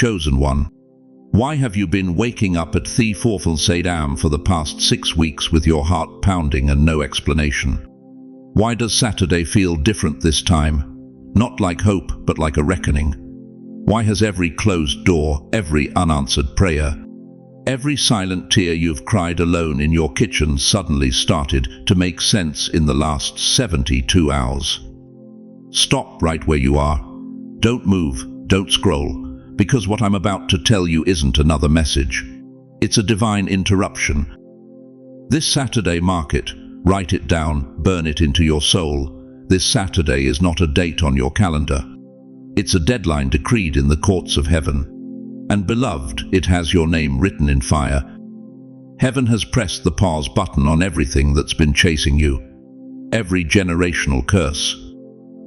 chosen one? Why have you been waking up at 3:44 a.m. for the past 6 weeks with your heart pounding and no explanation? Why does Saturday feel different this time? Not like hope, but like a reckoning. Why has every closed door, every unanswered prayer, every silent tear you've cried alone in your kitchen suddenly started to make sense in the last 72 hours? Stop right where you are. Don't move, don't scroll, because what I'm about to tell you isn't another message. It's a divine interruption. This Saturday, mark it, write it down, burn it into your soul. This Saturday is not a date on your calendar. It's a deadline decreed in the courts of heaven. And beloved, it has your name written in fire. Heaven has pressed the pause button on everything that's been chasing you. Every generational curse,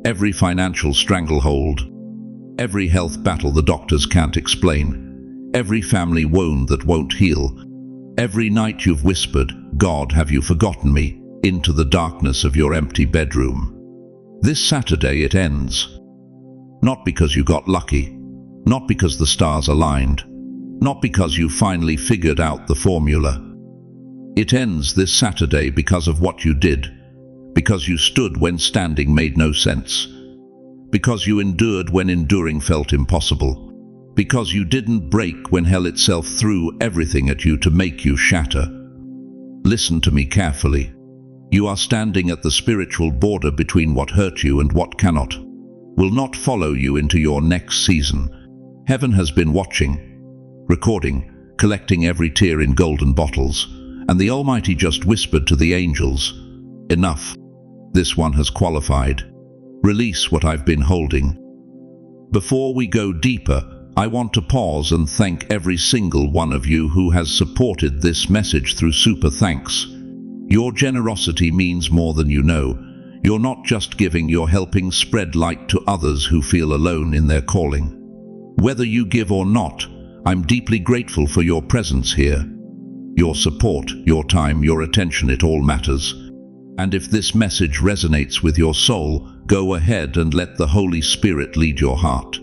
every financial stranglehold, every health battle the doctors can't explain, every family wound that won't heal, every night you've whispered, "God, have you forgotten me?" into the darkness of your empty bedroom. This Saturday it ends. Not because you got lucky, not because the stars aligned, not because you finally figured out the formula. It ends this Saturday because of what you did, because you stood when standing made no sense, because you endured when enduring felt impossible, because you didn't break when hell itself threw everything at you to make you shatter. Listen to me carefully. You are standing at the spiritual border between what hurt you and what cannot, will not follow you into your next season. Heaven has been watching, recording, collecting every tear in golden bottles, and the Almighty just whispered to the angels, "Enough. This one has qualified. Release what I've been holding." Before we go deeper, I want to pause and thank every single one of you who has supported this message through super thanks. Your generosity means more than you know. You're not just giving, you're helping spread light to others who feel alone in their calling. Whether you give or not, I'm deeply grateful for your presence here. Your support, your time, your attention, it all matters. And if this message resonates with your soul, go ahead and let the Holy Spirit lead your heart.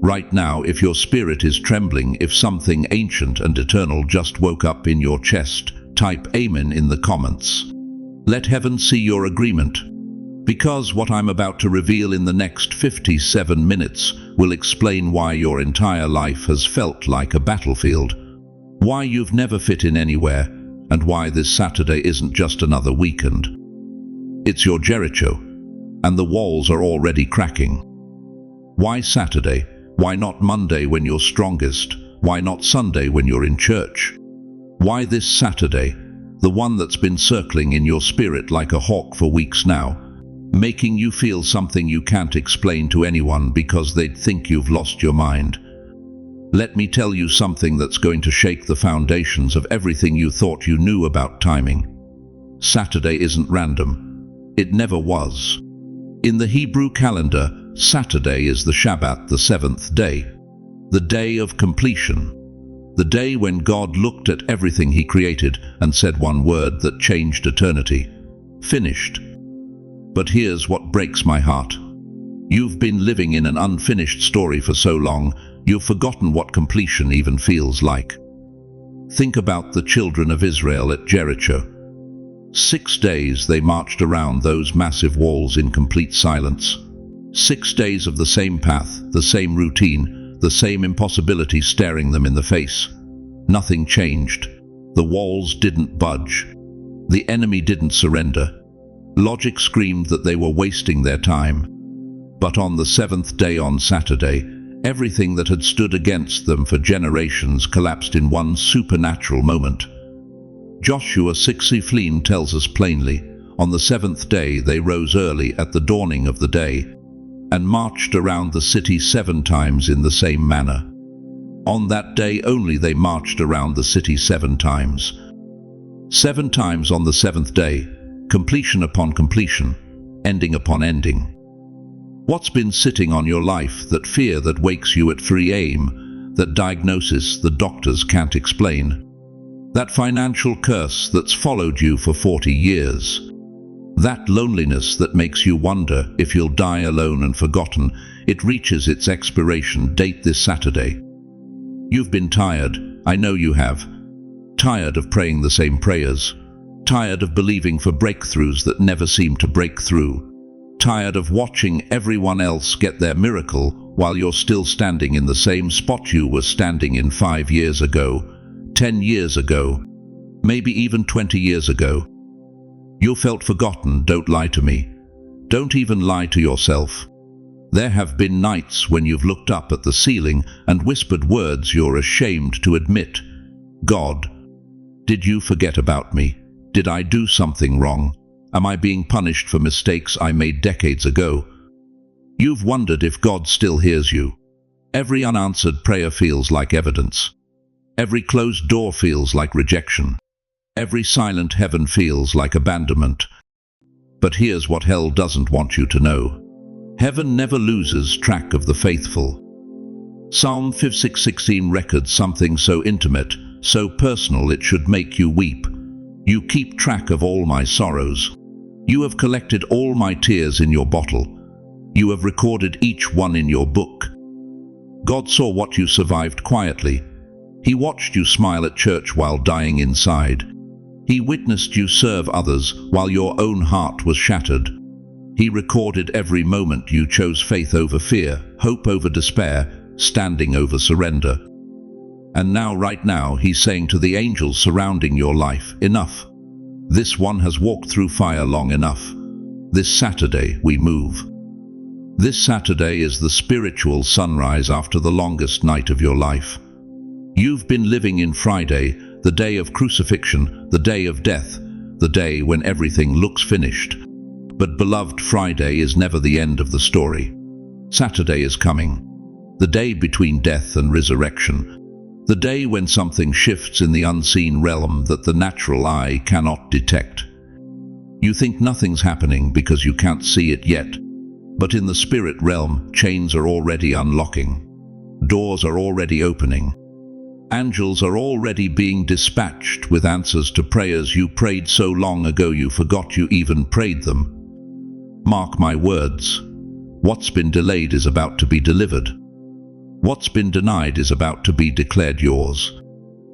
Right now, if your spirit is trembling, if something ancient and eternal just woke up in your chest, type Amen in the comments. Let heaven see your agreement, because what I'm about to reveal in the next 57 minutes will explain why your entire life has felt like a battlefield, why you've never fit in anywhere, and why this Saturday isn't just another weekend. It's your Jericho, and the walls are already cracking. Why Saturday? Why not Monday when you're strongest? Why not Sunday when you're in church? Why this Saturday, the one that's been circling in your spirit like a hawk for weeks now, making you feel something you can't explain to anyone because they'd think you've lost your mind? Let me tell you something that's going to shake the foundations of everything you thought you knew about timing. Saturday isn't random. It never was. In the Hebrew calendar, Saturday is the Shabbat, the seventh day, the day of completion, the day when God looked at everything He created and said one word that changed eternity: finished. But here's what breaks my heart. You've been living in an unfinished story for so long, you've forgotten what completion even feels like. Think about the children of Israel at Jericho. 6 days they marched around those massive walls in complete silence. 6 days of the same path, the same routine, the same impossibility staring them in the face. Nothing changed. The walls didn't budge. The enemy didn't surrender. Logic screamed that they were wasting their time. But on the seventh day, on Saturday, everything that had stood against them for generations collapsed in one supernatural moment. Joshua 6:15 tells us plainly, on the seventh day they rose early at the dawning of the day, and marched around the city 7 times in the same manner. On that day only they marched around the city 7 times. 7 times on the seventh day, completion upon completion, ending upon ending. What's been sitting on your life? That fear that wakes you at 3 a.m., that diagnosis the doctors can't explain, that financial curse that's followed you for 40 years, that loneliness that makes you wonder if you'll die alone and forgotten. It reaches its expiration date this Saturday. You've been tired, I know you have. Tired of praying the same prayers. Tired of believing for breakthroughs that never seem to break through. Tired of watching everyone else get their miracle while you're still standing in the same spot you were standing in 5 years ago, 10 years ago, maybe even 20 years ago. You felt forgotten, don't lie to me. Don't even lie to yourself. There have been nights when you've looked up at the ceiling and whispered words you're ashamed to admit. God, did you forget about me? Did I do something wrong? Am I being punished for mistakes I made decades ago? You've wondered if God still hears you. Every unanswered prayer feels like evidence. Every closed door feels like rejection. Every silent heaven feels like abandonment. But here's what hell doesn't want you to know. Heaven never loses track of the faithful. Psalm 56:16 records something so intimate, so personal it should make you weep. You keep track of all my sorrows. You have collected all my tears in your bottle. You have recorded each one in your book. God saw what you survived quietly. He watched you smile at church while dying inside. He witnessed you serve others while your own heart was shattered. He recorded every moment you chose faith over fear, hope over despair, standing over surrender. And now, right now, he's saying to the angels surrounding your life, enough. This one has walked through fire long enough. This Saturday we move. This Saturday is the spiritual sunrise after the longest night of your life. You've been living in Friday, the day of crucifixion, the day of death, the day when everything looks finished. But beloved, Friday is never the end of the story. Saturday is coming. The day between death and resurrection. The day when something shifts in the unseen realm that the natural eye cannot detect. You think nothing's happening because you can't see it yet. But in the spirit realm, chains are already unlocking. Doors are already opening. Angels are already being dispatched with answers to prayers you prayed so long ago you forgot you even prayed them. Mark my words. What's been delayed is about to be delivered. What's been denied is about to be declared yours.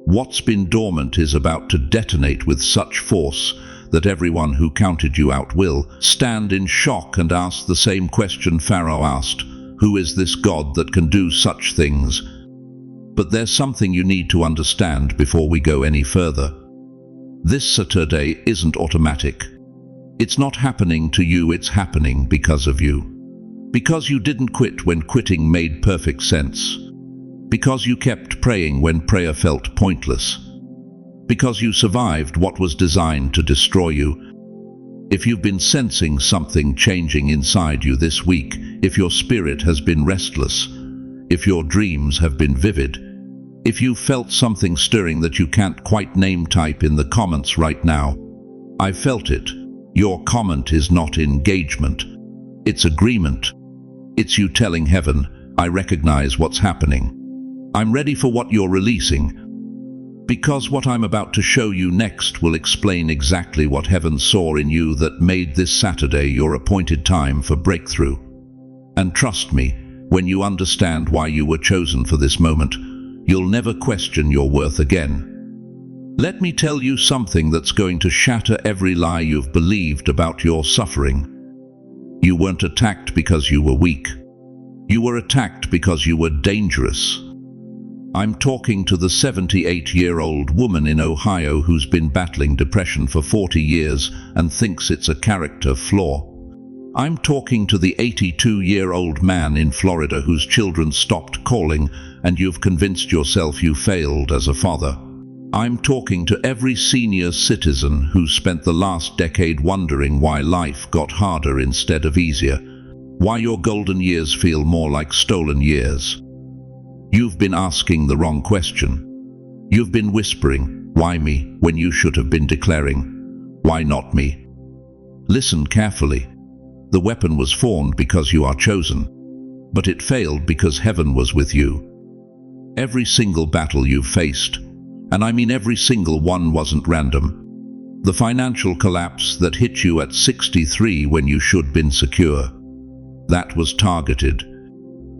What's been dormant is about to detonate with such force that everyone who counted you out will stand in shock and ask the same question Pharaoh asked, who is this God that can do such things? But there's something you need to understand before we go any further. This Saturday isn't automatic. It's not happening to you, it's happening because of you. Because you didn't quit when quitting made perfect sense. Because you kept praying when prayer felt pointless. Because you survived what was designed to destroy you. If you've been sensing something changing inside you this week, if your spirit has been restless, if your dreams have been vivid, if you felt something stirring that you can't quite name, type in the comments right now. I felt it. Your comment is not engagement. It's agreement. It's you telling heaven, I recognize what's happening. I'm ready for what you're releasing. Because what I'm about to show you next will explain exactly what heaven saw in you that made this Saturday your appointed time for breakthrough. And trust me, when you understand why you were chosen for this moment, you'll never question your worth again. Let me tell you something that's going to shatter every lie you've believed about your suffering. You weren't attacked because you were weak. You were attacked because you were dangerous. I'm talking to the 78-year-old woman in Ohio who's been battling depression for 40 years and thinks it's a character flaw. I'm talking to the 82-year-old man in Florida whose children stopped calling and you've convinced yourself you failed as a father. I'm talking to every senior citizen who spent the last decade wondering why life got harder instead of easier, why your golden years feel more like stolen years. You've been asking the wrong question. You've been whispering, why me, when you should have been declaring, why not me? Listen carefully. The weapon was formed because you are chosen, but it failed because heaven was with you. Every single battle you've faced, and I mean every single one, wasn't random. The financial collapse that hit you at 63 when you should have been secure, that was targeted.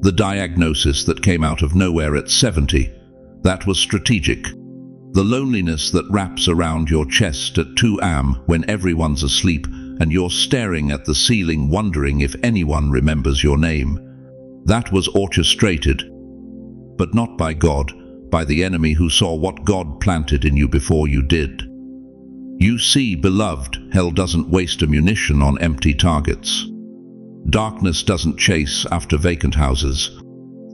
The diagnosis that came out of nowhere at 70, That was strategic. The loneliness that wraps around your chest at 2 a.m. when everyone's asleep and you're staring at the ceiling wondering if anyone remembers your name. That was orchestrated, but not by God, by the enemy who saw what God planted in you before you did. You see, beloved, hell doesn't waste ammunition on empty targets. Darkness doesn't chase after vacant houses.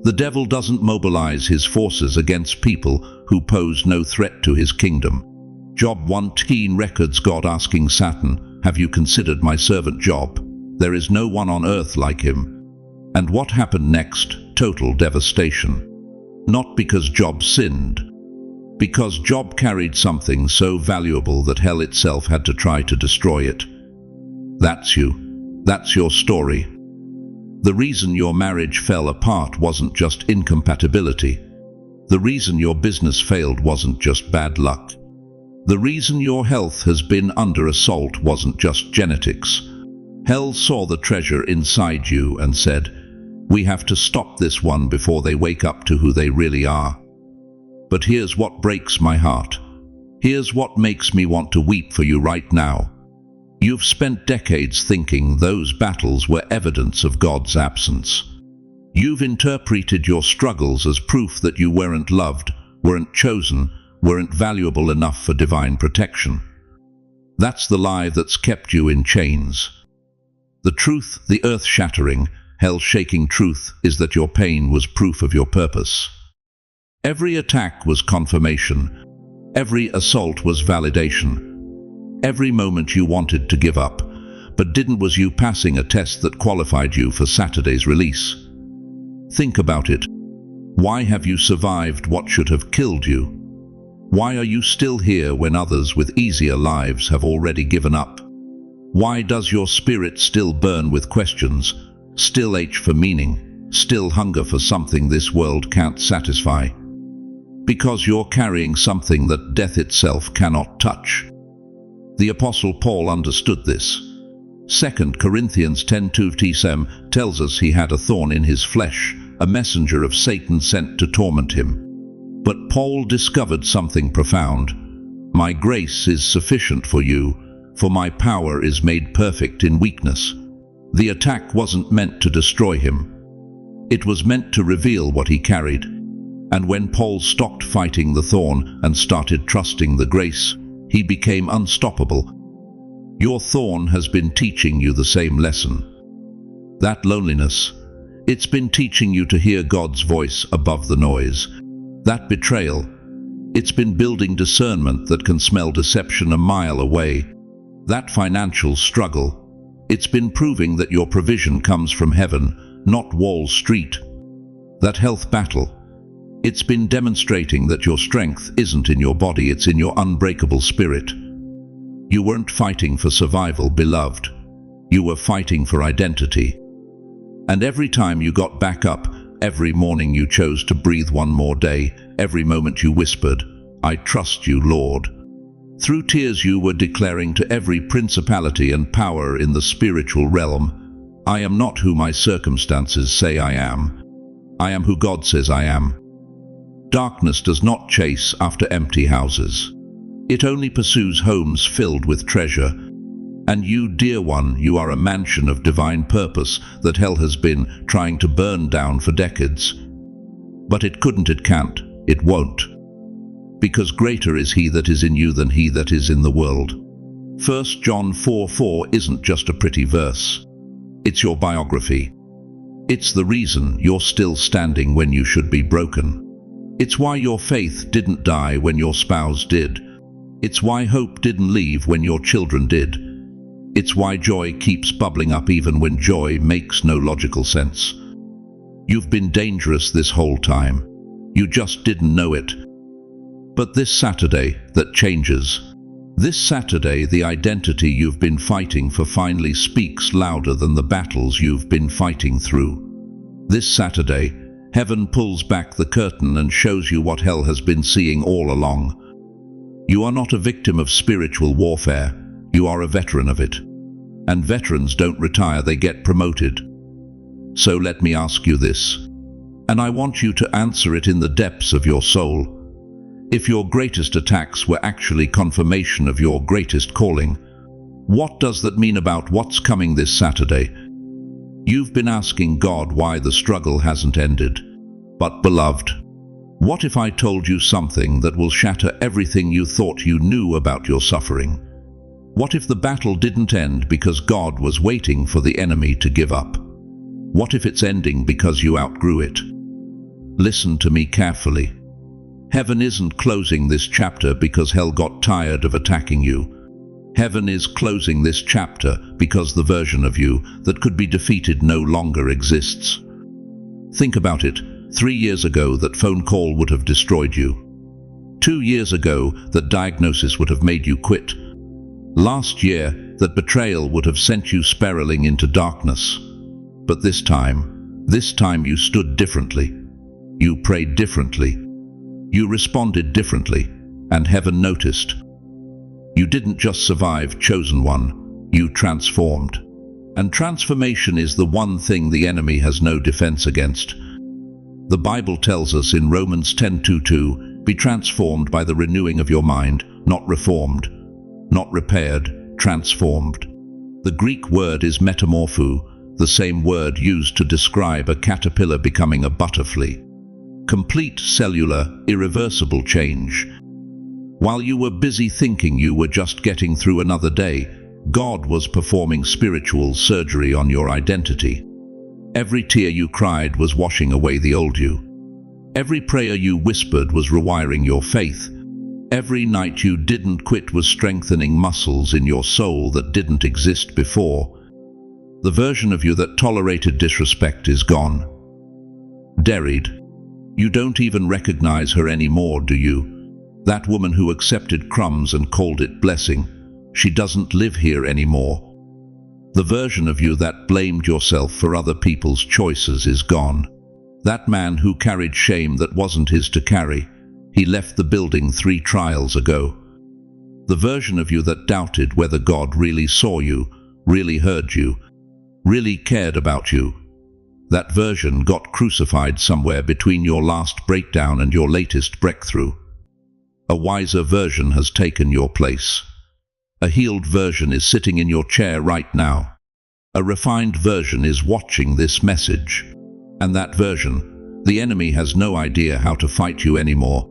The devil doesn't mobilize his forces against people who pose no threat to his kingdom. Job 1:10 records God asking Satan, "Have you considered my servant Job? There is no one on earth like him." And what happened next? Total devastation. Not because Job sinned, because Job carried something so valuable that hell itself had to try to destroy it. That's you. That's your story. The reason your marriage fell apart wasn't just incompatibility. The reason your business failed wasn't just bad luck. The reason your health has been under assault wasn't just genetics. Hell saw the treasure inside you and said, "We have to stop this one before they wake up to who they really are." But here's what breaks my heart. Here's what makes me want to weep for you right now. You've spent decades thinking those battles were evidence of God's absence. You've interpreted your struggles as proof that you weren't loved, weren't chosen, weren't valuable enough for divine protection. That's the lie that's kept you in chains. The truth, the earth-shattering, hell-shaking truth, is that your pain was proof of your purpose. Every attack was confirmation. Every assault was validation. Every moment you wanted to give up, but didn't, was you passing a test that qualified you for Saturday's release. Think about it. Why have you survived what should have killed you? Why are you still here when others with easier lives have already given up? Why does your spirit still burn with questions, still ache for meaning, still hunger for something this world can't satisfy? Because you're carrying something that death itself cannot touch. The Apostle Paul understood this. 2 Corinthians 10:2 tells us he had a thorn in his flesh, a messenger of Satan sent to torment him. But Paul discovered something profound. "My grace is sufficient for you, for my power is made perfect in weakness." The attack wasn't meant to destroy him. It was meant to reveal what he carried. And when Paul stopped fighting the thorn and started trusting the grace, he became unstoppable. Your thorn has been teaching you the same lesson. That loneliness, it's been teaching you to hear God's voice above the noise. That betrayal, it's been building discernment that can smell deception a mile away. That financial struggle, it's been proving that your provision comes from heaven, not Wall Street. That health battle, it's been demonstrating that your strength isn't in your body, it's in your unbreakable spirit. You weren't fighting for survival, beloved. You were fighting for identity. And every time you got back up, every morning you chose to breathe one more day, every moment you whispered, "I trust you, Lord." Through tears you were declaring to every principality and power in the spiritual realm, "I am not who my circumstances say I am. I am who God says I am." Darkness does not chase after empty houses. It only pursues homes filled with treasure. And you, dear one, you are a mansion of divine purpose that hell has been trying to burn down for decades. But it couldn't, it can't, it won't. Because greater is he that is in you than he that is in the world. 1 John 4:4 isn't just a pretty verse. It's your biography. It's the reason you're still standing when you should be broken. It's why your faith didn't die when your spouse did. It's why hope didn't leave when your children did. It's why joy keeps bubbling up even when joy makes no logical sense. You've been dangerous this whole time. You just didn't know it. But this Saturday, that changes. This Saturday, the identity you've been fighting for finally speaks louder than the battles you've been fighting through. This Saturday, heaven pulls back the curtain and shows you what hell has been seeing all along. You are not a victim of spiritual warfare. You are a veteran of it. And veterans don't retire, they get promoted. So let me ask you this, and I want you to answer it in the depths of your soul. If your greatest attacks were actually confirmation of your greatest calling, what does that mean about what's coming this Saturday? You've been asking God why the struggle hasn't ended. But beloved, what if I told you something that will shatter everything you thought you knew about your suffering? What if the battle didn't end because God was waiting for the enemy to give up? What if it's ending because you outgrew it? Listen to me carefully. Heaven isn't closing this chapter because hell got tired of attacking you. Heaven is closing this chapter because the version of you that could be defeated no longer exists. Think about it. 3 years ago, that phone call would have destroyed you. 2 years ago, that diagnosis would have made you quit. Last year, that betrayal would have sent you spiraling into darkness. But this time you stood differently. You prayed differently. You responded differently, and heaven noticed. You didn't just survive, chosen one, you transformed. And transformation is the one thing the enemy has no defense against. The Bible tells us in Romans 10:2, be transformed by the renewing of your mind, not reformed, not repaired, transformed. The Greek word is metamorpho, the same word used to describe a caterpillar becoming a butterfly. Complete cellular, irreversible change. While you were busy thinking you were just getting through another day, God was performing spiritual surgery on your identity. Every tear you cried was washing away the old you. Every prayer you whispered was rewiring your faith. Every night you didn't quit was strengthening muscles in your soul that didn't exist before. The version of you that tolerated disrespect is gone. Buried. You don't even recognize her anymore, do you? That woman who accepted crumbs and called it blessing, she doesn't live here anymore. The version of you that blamed yourself for other people's choices is gone. That man who carried shame that wasn't his to carry, he left the building 3 trials ago. The version of you that doubted whether God really saw you, really heard you, really cared about you, that version got crucified somewhere between your last breakdown and your latest breakthrough. A wiser version has taken your place. A healed version is sitting in your chair right now. A refined version is watching this message. And that version, the enemy has no idea how to fight you anymore.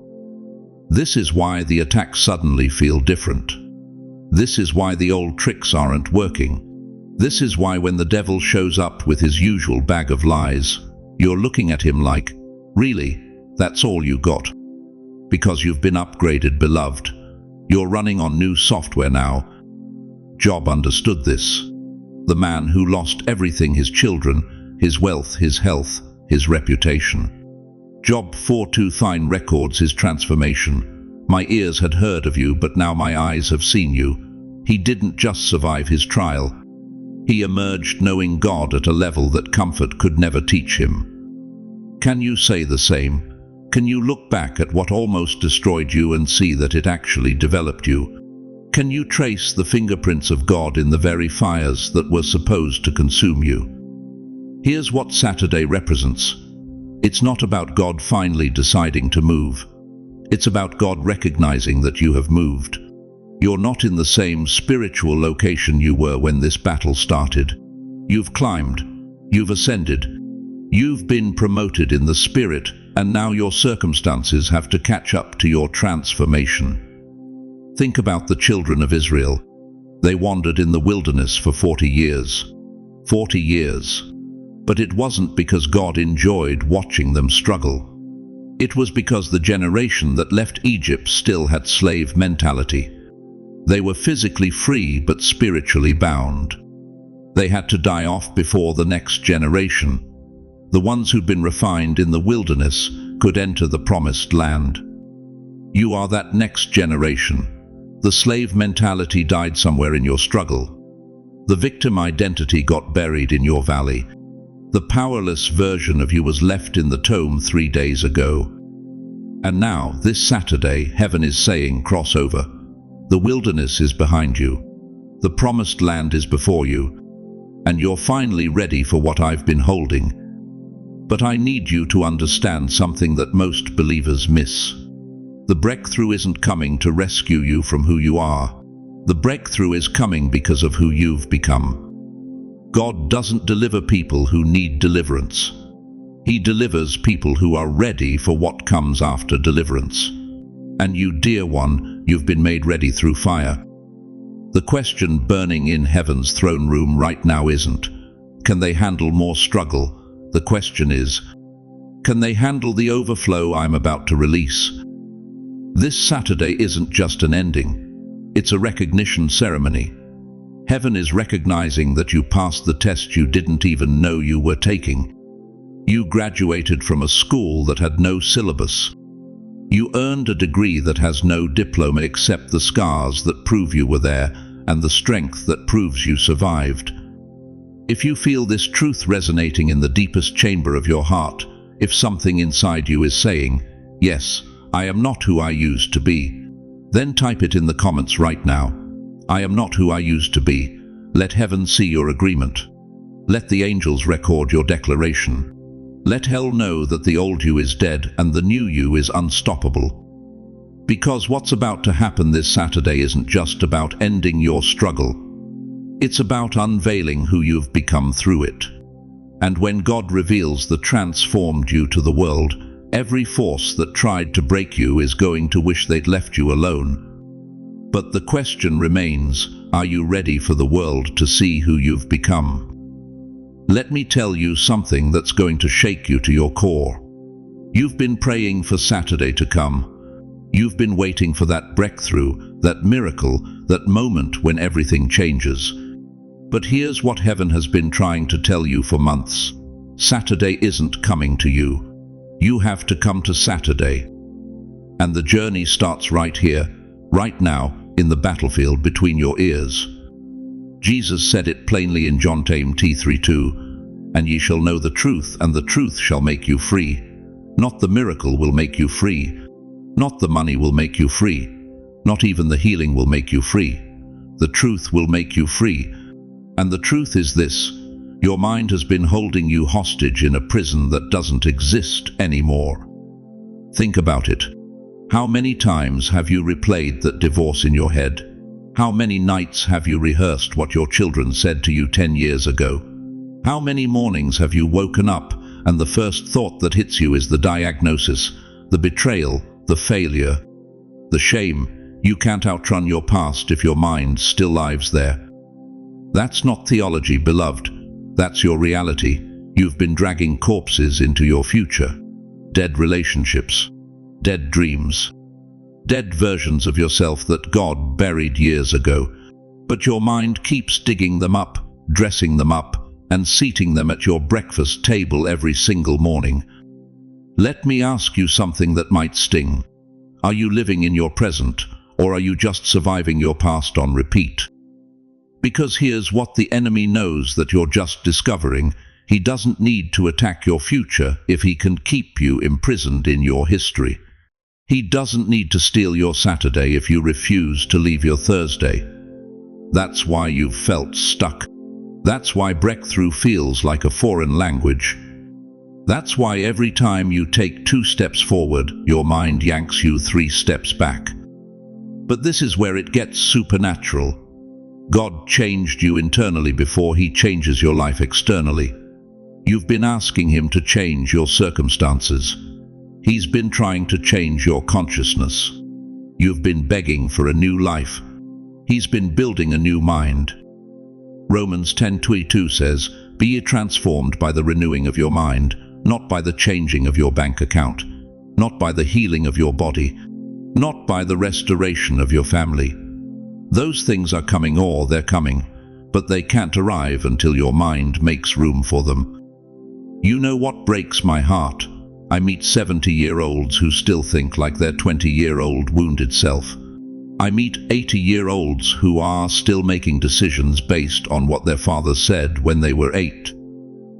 This is why the attacks suddenly feel different. This is why the old tricks aren't working. This is why when the devil shows up with his usual bag of lies, you're looking at him like, really, that's all you got? Because you've been upgraded, beloved. You're running on new software now. Job understood this. The man who lost everything, his children, his wealth, his health, his reputation. Job 4:2 records his transformation. My ears had heard of you, but now my eyes have seen you. He didn't just survive his trial. He emerged knowing God at a level that comfort could never teach him. Can you say the same? Can you look back at what almost destroyed you and see that it actually developed you? Can you trace the fingerprints of God in the very fires that were supposed to consume you? Here's what Saturday represents. It's not about God finally deciding to move. It's about God recognizing that you have moved. You're not in the same spiritual location you were when this battle started. You've climbed. You've ascended. You've been promoted in the spirit, and now your circumstances have to catch up to your transformation. Think about the children of Israel. They wandered in the wilderness for 40 years. 40 years. But it wasn't because God enjoyed watching them struggle. It was because the generation that left Egypt still had slave mentality. They were physically free but spiritually bound. They had to die off before the next generation. The ones who'd been refined in the wilderness could enter the promised land. You are that next generation. The slave mentality died somewhere in your struggle. The victim identity got buried in your valley. The powerless version of you was left in the tomb 3 days ago. And now, this Saturday, heaven is saying, crossover. The wilderness is behind you. The promised land is before you. And you're finally ready for what I've been holding. But I need you to understand something that most believers miss. The breakthrough isn't coming to rescue you from who you are. The breakthrough is coming because of who you've become. God doesn't deliver people who need deliverance. He delivers people who are ready for what comes after deliverance. And you, dear one, you've been made ready through fire. The question burning in heaven's throne room right now isn't, can they handle more struggle? The question is, can they handle the overflow I'm about to release? This Saturday isn't just an ending. It's a recognition ceremony. Heaven is recognizing that you passed the test you didn't even know you were taking. You graduated from a school that had no syllabus. You earned a degree that has no diploma except the scars that prove you were there and the strength that proves you survived. If you feel this truth resonating in the deepest chamber of your heart, if something inside you is saying, "Yes, I am not who I used to be," then type it in the comments right now. I am not who I used to be. Let heaven see your agreement. Let the angels record your declaration. Let hell know that the old you is dead and the new you is unstoppable. Because what's about to happen this Saturday isn't just about ending your struggle. It's about unveiling who you've become through it. And when God reveals the transformed you to the world, every force that tried to break you is going to wish they'd left you alone. But the question remains, are you ready for the world to see who you've become? Let me tell you something that's going to shake you to your core. You've been praying for Saturday to come. You've been waiting for that breakthrough, that miracle, that moment when everything changes. But here's what heaven has been trying to tell you for months. Saturday isn't coming to you. You have to come to Saturday. And the journey starts right here, right now, in the battlefield between your ears. Jesus said it plainly in John 3:2, "And ye shall know the truth, and the truth shall make you free." Not the miracle will make you free. Not the money will make you free. Not even the healing will make you free. The truth will make you free. And the truth is this: your mind has been holding you hostage in a prison that doesn't exist anymore. Think about it. How many times have you replayed that divorce in your head? How many nights have you rehearsed what your children said to you 10 years ago? How many mornings have you woken up and the first thought that hits you is the diagnosis, the betrayal, the failure, the shame? You can't outrun your past if your mind still lives there. That's not theology, beloved. That's your reality. You've been dragging corpses into your future. Dead relationships. Dead dreams. Dead versions of yourself that God buried years ago. But your mind keeps digging them up, dressing them up, and seating them at your breakfast table every single morning. Let me ask you something that might sting. Are you living in your present, or are you just surviving your past on repeat? Because here's what the enemy knows that you're just discovering. He doesn't need to attack your future if he can keep you imprisoned in your history. He doesn't need to steal your Saturday if you refuse to leave your Thursday. That's why you've felt stuck. That's why breakthrough feels like a foreign language. That's why every time you take 2 steps forward, your mind yanks you 3 steps back. But this is where it gets supernatural. God changed you internally before He changes your life externally. You've been asking Him to change your circumstances. He's been trying to change your consciousness. You've been begging for a new life. He's been building a new mind. Romans 10:22 says, "Be ye transformed by the renewing of your mind, not by the changing of your bank account, not by the healing of your body, not by the restoration of your family." Those things are coming, or they're coming, but they can't arrive until your mind makes room for them. You know what breaks my heart? I meet 70-year-olds who still think like their 20-year-old wounded self. I meet 80-year-olds who are still making decisions based on what their father said when they were 8.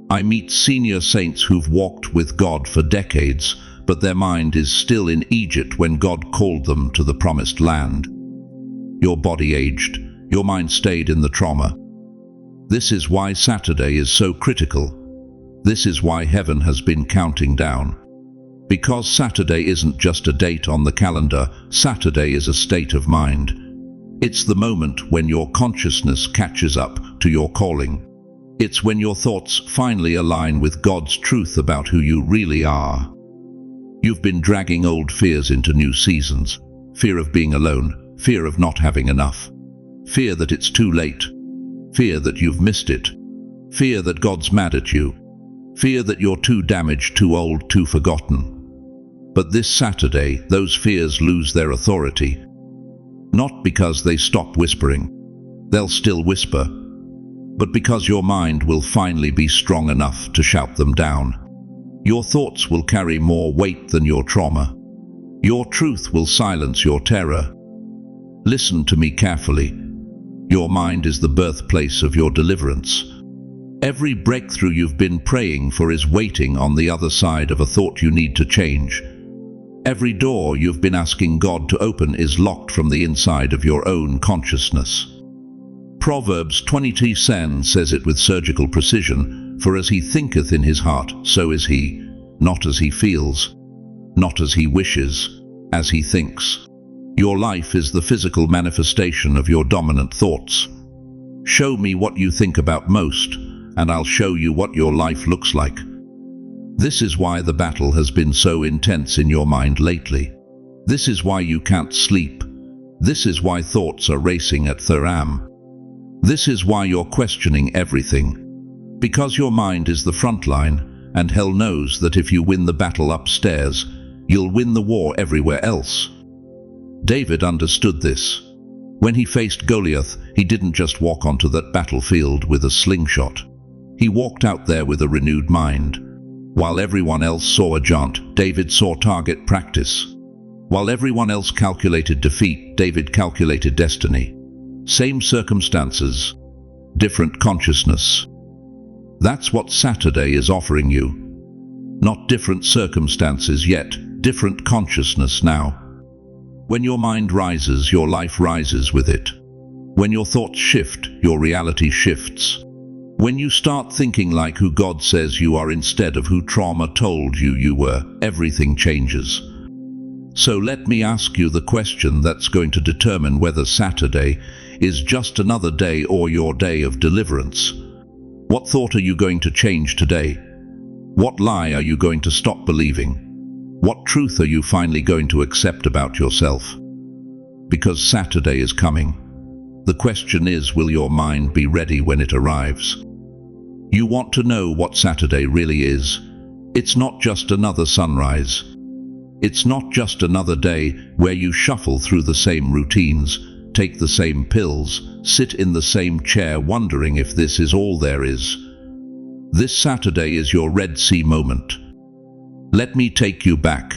I meet senior saints who've walked with God for decades, but their mind is still in Egypt when God called them to the promised land. Your body aged, your mind stayed in the trauma. This is why Saturday is so critical. This is why heaven has been counting down. Because Saturday isn't just a date on the calendar, Saturday is a state of mind. It's the moment when your consciousness catches up to your calling. It's when your thoughts finally align with God's truth about who you really are. You've been dragging old fears into new seasons. Fear of being alone, fear of not having enough, fear that it's too late, fear that you've missed it, fear that God's mad at you, fear that you're too damaged, too old, too forgotten. But this Saturday, those fears lose their authority. Not because they stop whispering, they'll still whisper, but because your mind will finally be strong enough to shout them down. Your thoughts will carry more weight than your trauma. Your truth will silence your terror. Listen to me carefully. Your mind is the birthplace of your deliverance. Every breakthrough you've been praying for is waiting on the other side of a thought you need to change. Every door you've been asking God to open is locked from the inside of your own consciousness. Proverbs 22:10 says it with surgical precision, "For as he thinketh in his heart, so is he, not as he feels, not as he wishes, as he thinks." Your life is the physical manifestation of your dominant thoughts. Show me what you think about most, and I'll show you what your life looks like. This is why the battle has been so intense in your mind lately. This is why you can't sleep. This is why thoughts are racing at 3 a.m. This is why you're questioning everything. Because your mind is the front line, and hell knows that if you win the battle upstairs, you'll win the war everywhere else. David understood this. When he faced Goliath, he didn't just walk onto that battlefield with a slingshot. He walked out there with a renewed mind. While everyone else saw a giant, David saw target practice. While everyone else calculated defeat, David calculated destiny. Same circumstances, different consciousness. That's what Saturday is offering you. Not different circumstances yet, different consciousness now. When your mind rises, your life rises with it. When your thoughts shift, your reality shifts. When you start thinking like who God says you are instead of who trauma told you you were, everything changes. So let me ask you the question that's going to determine whether Saturday is just another day or your day of deliverance. What thought are you going to change today? What lie are you going to stop believing? What truth are you finally going to accept about yourself? Because Saturday is coming. The question is, will your mind be ready when it arrives? You want to know what Saturday really is. It's not just another sunrise. It's not just another day where you shuffle through the same routines, take the same pills, sit in the same chair wondering if this is all there is. This Saturday is your Red Sea moment. Let me take you back.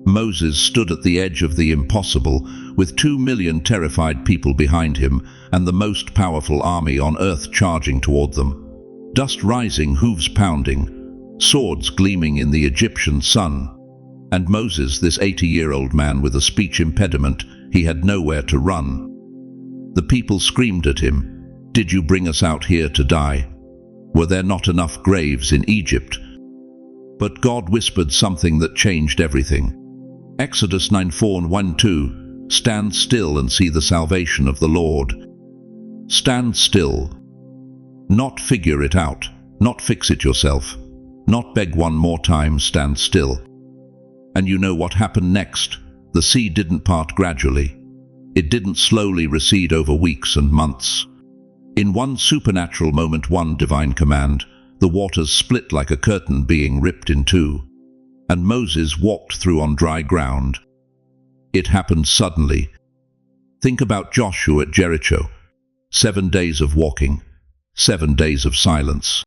Moses stood at the edge of the impossible with 2 million terrified people behind him and the most powerful army on earth charging toward them. Dust rising, hooves pounding, swords gleaming in the Egyptian sun. And Moses, this 80-year-old man with a speech impediment, he had nowhere to run. The people screamed at him, "Did you bring us out here to die? Were there not enough graves in Egypt?" But God whispered something that changed everything. Exodus 9:4-1-2, "Stand still and see the salvation of the Lord." Stand still. Not figure it out, not fix it yourself, not beg one more time, stand still. And you know what happened next? The sea didn't part gradually. It didn't slowly recede over weeks and months. In one supernatural moment, one divine command, the waters split like a curtain being ripped in two. And Moses walked through on dry ground. It happened suddenly. Think about Joshua at Jericho. 7 days of walking. 7 days of silence.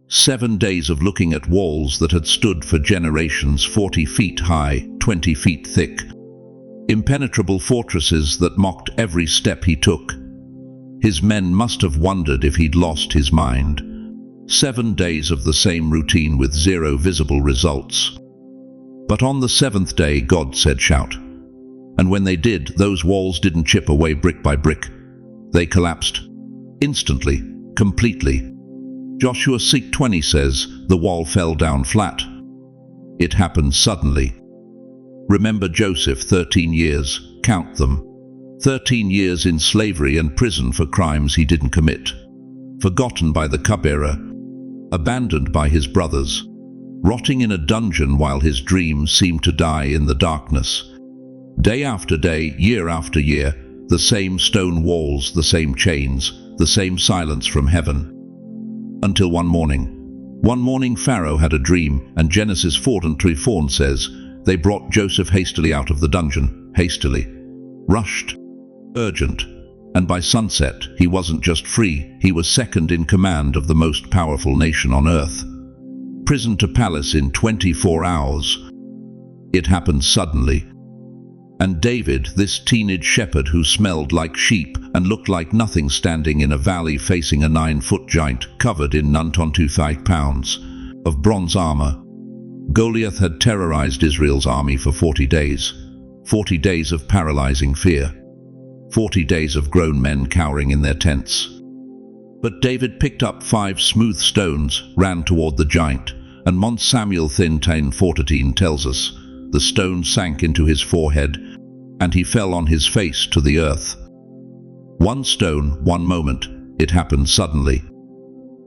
7 days of looking at walls that had stood for generations, 40 feet high, 20 feet thick. Impenetrable fortresses that mocked every step he took. His men must have wondered if he'd lost his mind. 7 days of the same routine with zero visible results. But on the 7th day, God said, "Shout." And when they did, those walls didn't chip away brick by brick. They collapsed. Instantly. Completely. Joshua 6:20 says, "The wall fell down flat." It happened suddenly. Remember Joseph, 13 years, count them. 13 years in slavery and prison for crimes he didn't commit. Forgotten by the cupbearer, abandoned by his brothers, rotting in a dungeon while his dreams seemed to die in the darkness. Day after day, year after year, the same stone walls, the same chains, the same silence from heaven. Until one morning Pharaoh had a dream, and Genesis 4:4 says, they brought Joseph hastily out of the dungeon, hastily, rushed, urgent, and by sunset he wasn't just free, he was second in command of the most powerful nation on earth. Prison to palace in 24 hours. It happened suddenly. And David, this teenage shepherd who smelled like sheep and looked like nothing, standing in a valley facing a 9-foot giant covered in none 25 pounds of bronze armor. Goliath had terrorized Israel's army for 40 days. 40 days of paralyzing fear. 40 days of grown men cowering in their tents. But David picked up 5 smooth stones, ran toward the giant, and 1 Samuel 10:14 tells us, the stone sank into his forehead, and he fell on his face to the earth. 1 stone, 1 moment, it happened suddenly.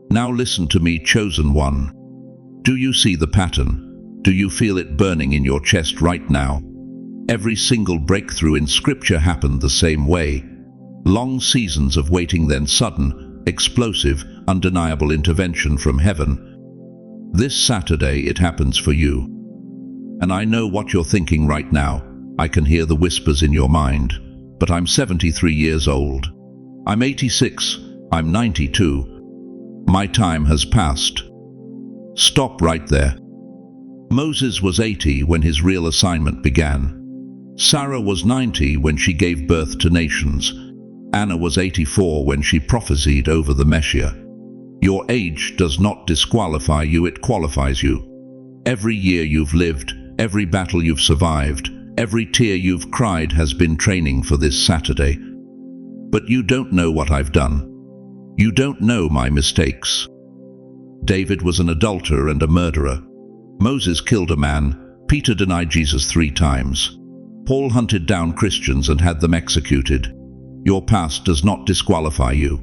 Now listen to me, chosen one. Do you see the pattern? Do you feel it burning in your chest right now? Every single breakthrough in Scripture happened the same way. Long seasons of waiting, then sudden, explosive, undeniable intervention from heaven. This Saturday it happens for you. And I know what you're thinking right now. I can hear the whispers in your mind. But I'm 73 years old. I'm 86. I'm 92. My time has passed. Stop right there. Moses was 80 when his real assignment began. Sarah was 90 when she gave birth to nations. Anna was 84 when she prophesied over the Messiah. Your age does not disqualify you, it qualifies you. Every year you've lived, every battle you've survived, every tear you've cried has been training for this Saturday. But you don't know what I've done. You don't know my mistakes. David was an adulterer and a murderer. Moses killed a man. Peter denied Jesus 3 times. Paul hunted down Christians and had them executed. Your past does not disqualify you.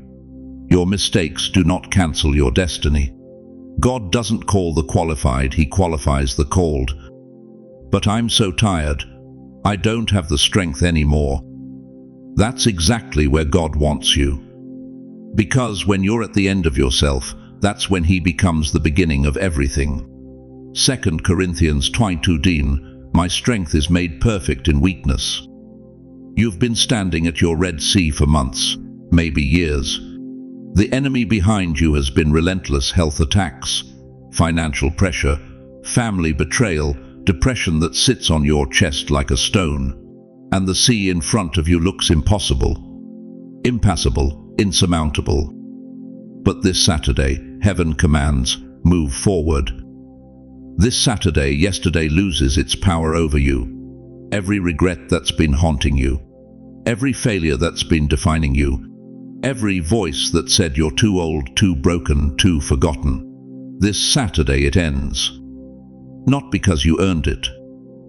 Your mistakes do not cancel your destiny. God doesn't call the qualified, He qualifies the called. But I'm so tired. I don't have the strength anymore. That's exactly where God wants you. Because when you're at the end of yourself, that's when He becomes the beginning of everything. 2 Corinthians 2:2, my strength is made perfect in weakness. You've been standing at your Red Sea for months, maybe years. The enemy behind you has been relentless health attacks, financial pressure, family betrayal, depression that sits on your chest like a stone, and the sea in front of you looks impossible, impassable, insurmountable. But this Saturday, heaven commands, move forward. This Saturday, yesterday loses its power over you. Every regret that's been haunting you, every failure that's been defining you, every voice that said you're too old, too broken, too forgotten. This Saturday it ends. Not because you earned it,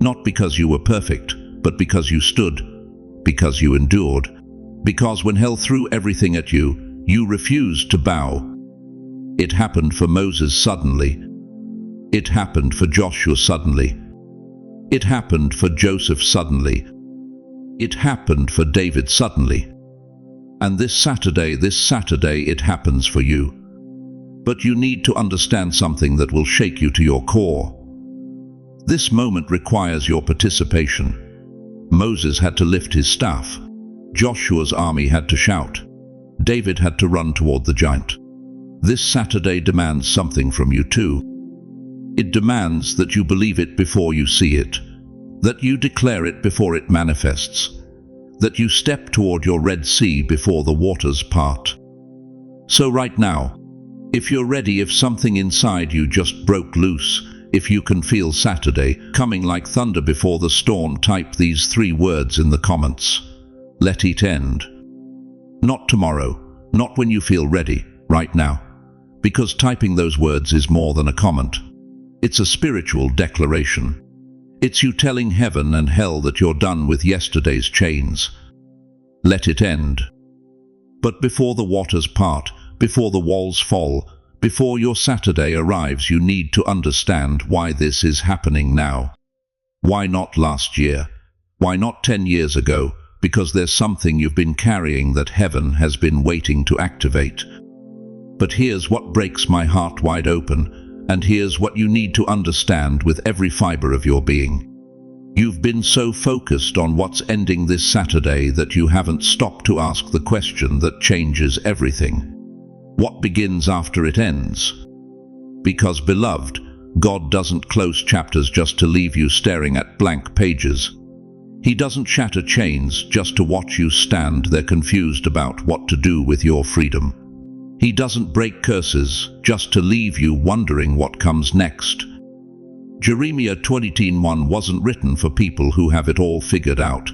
not because you were perfect, but because you stood, because you endured, because when hell threw everything at you, you refused to bow. It happened for Moses suddenly. It happened for Joshua suddenly. It happened for Joseph suddenly. It happened for David suddenly. And this Saturday it happens for you. But you need to understand something that will shake you to your core. This moment requires your participation. Moses had to lift his staff. Joshua's army had to shout. David had to run toward the giant. This Saturday demands something from you too. It demands that you believe it before you see it, that you declare it before it manifests, that you step toward your Red Sea before the waters part. So right now, if you're ready, if something inside you just broke loose, if you can feel Saturday coming like thunder before the storm, type these 3 words in the comments. Let it end. Not tomorrow, not when you feel ready, right now. Because typing those words is more than a comment. It's a spiritual declaration. It's you telling heaven and hell that you're done with yesterday's chains. Let it end. But before the waters part, before the walls fall, before your Saturday arrives, you need to understand why this is happening now. Why not last year? Why not 10 years ago? Because there's something you've been carrying that heaven has been waiting to activate. But here's what breaks my heart wide open, and here's what you need to understand with every fiber of your being. You've been so focused on what's ending this Saturday that you haven't stopped to ask the question that changes everything. What begins after it ends? Because, beloved, God doesn't close chapters just to leave you staring at blank pages. He doesn't shatter chains just to watch you stand there confused about what to do with your freedom. He doesn't break curses just to leave you wondering what comes next. Jeremiah 20:1 wasn't written for people who have it all figured out.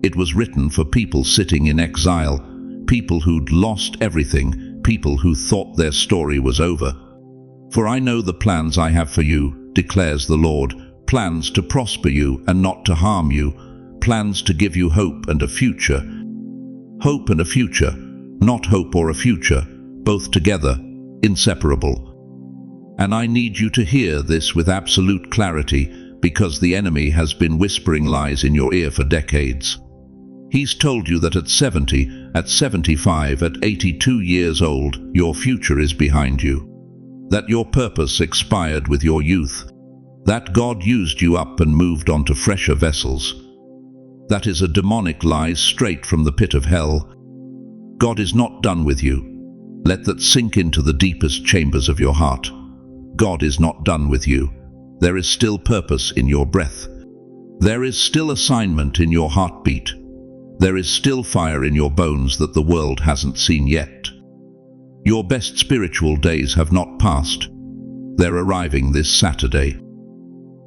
It was written for people sitting in exile, people who'd lost everything, people who thought their story was over. For I know the plans I have for you, declares the Lord, plans to prosper you and not to harm you, plans to give you hope and a future. Hope and a future, not hope or a future, both together, inseparable. And I need you to hear this with absolute clarity, because the enemy has been whispering lies in your ear for decades. He's told you that at 70, at 75, at 82 years old, your future is behind you. That your purpose expired with your youth. That God used you up and moved on to fresher vessels. That is a demonic lie straight from the pit of hell. God is not done with you. Let that sink into the deepest chambers of your heart. God is not done with you. There is still purpose in your breath. There is still assignment in your heartbeat. There is still fire in your bones that the world hasn't seen yet. Your best spiritual days have not passed. They're arriving this Saturday.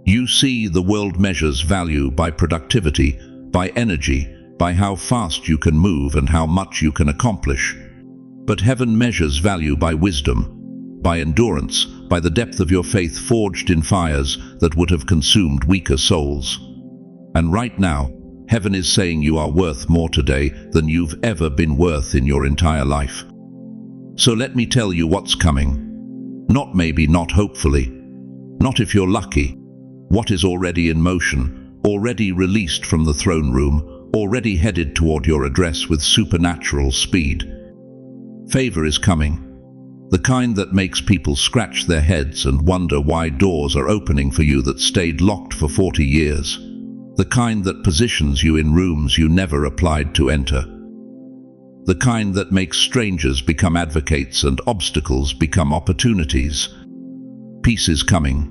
You see, the world measures value by productivity, by energy, by how fast you can move and how much you can accomplish. But heaven measures value by wisdom, by endurance, by the depth of your faith forged in fires that would have consumed weaker souls. And right now, heaven is saying you are worth more today than you've ever been worth in your entire life. So let me tell you what's coming. Not maybe, not hopefully. Not if you're lucky. What is already in motion, already released from the throne room, already headed toward your address with supernatural speed. Favor is coming. The kind that makes people scratch their heads and wonder why doors are opening for you that stayed locked for 40 years. The kind that positions you in rooms you never applied to enter. The kind that makes strangers become advocates and obstacles become opportunities. Peace is coming.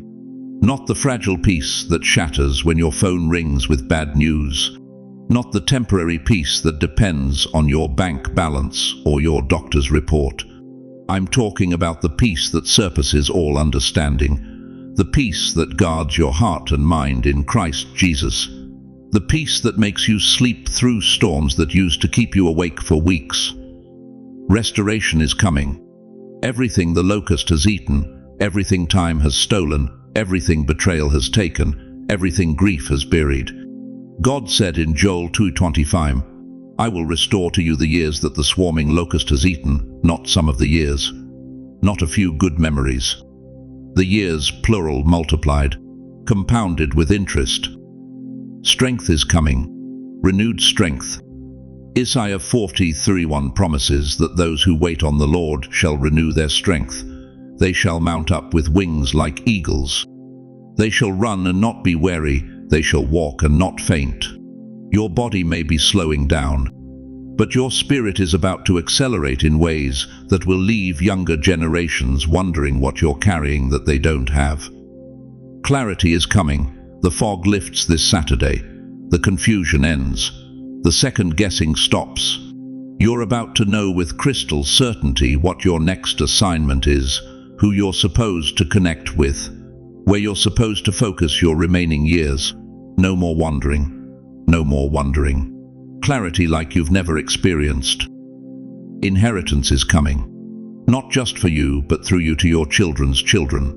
Not the fragile peace that shatters when your phone rings with bad news. Not the temporary peace that depends on your bank balance or your doctor's report. I'm talking about the peace that surpasses all understanding. The peace that guards your heart and mind in Christ Jesus. The peace that makes you sleep through storms that used to keep you awake for weeks. Restoration is coming. Everything the locust has eaten, everything time has stolen, everything betrayal has taken, everything grief has buried. God said in Joel 2:25, I will restore to you the years that the swarming locust has eaten, not some of the years, not a few good memories. The years, plural, multiplied, compounded with interest. Strength is coming, renewed strength. Isaiah 40:31 promises that those who wait on the Lord shall renew their strength. They shall mount up with wings like eagles. They shall run and not be weary. They shall walk and not faint. Your body may be slowing down, but your spirit is about to accelerate in ways that will leave younger generations wondering what you're carrying that they don't have. Clarity is coming. The fog lifts this Saturday. The confusion ends. The second guessing stops. You're about to know with crystal certainty what your next assignment is, who you're supposed to connect with, where you're supposed to focus your remaining years. No more wandering. No more wondering. Clarity like you've never experienced. Inheritance is coming. Not just for you, but through you to your children's children.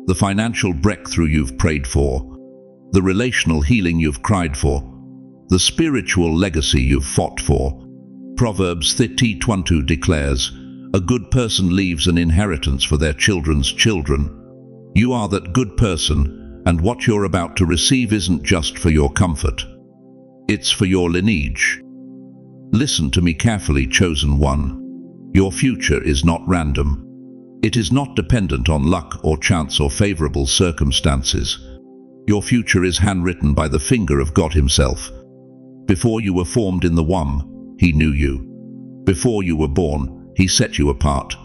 the financial breakthrough you've prayed for, the relational healing you've cried for, the spiritual legacy you've fought for. Proverbs 30:22 declares, "A good person leaves an inheritance for their children's children." You are that good person, and what you're about to receive isn't just for your comfort. It's for your lineage. Listen to me carefully, chosen one. Your future is not random. It is not dependent on luck or chance or favorable circumstances. Your future is handwritten by the finger of God Himself. Before you were formed in the womb, He knew you. Before you were born, He set you apart.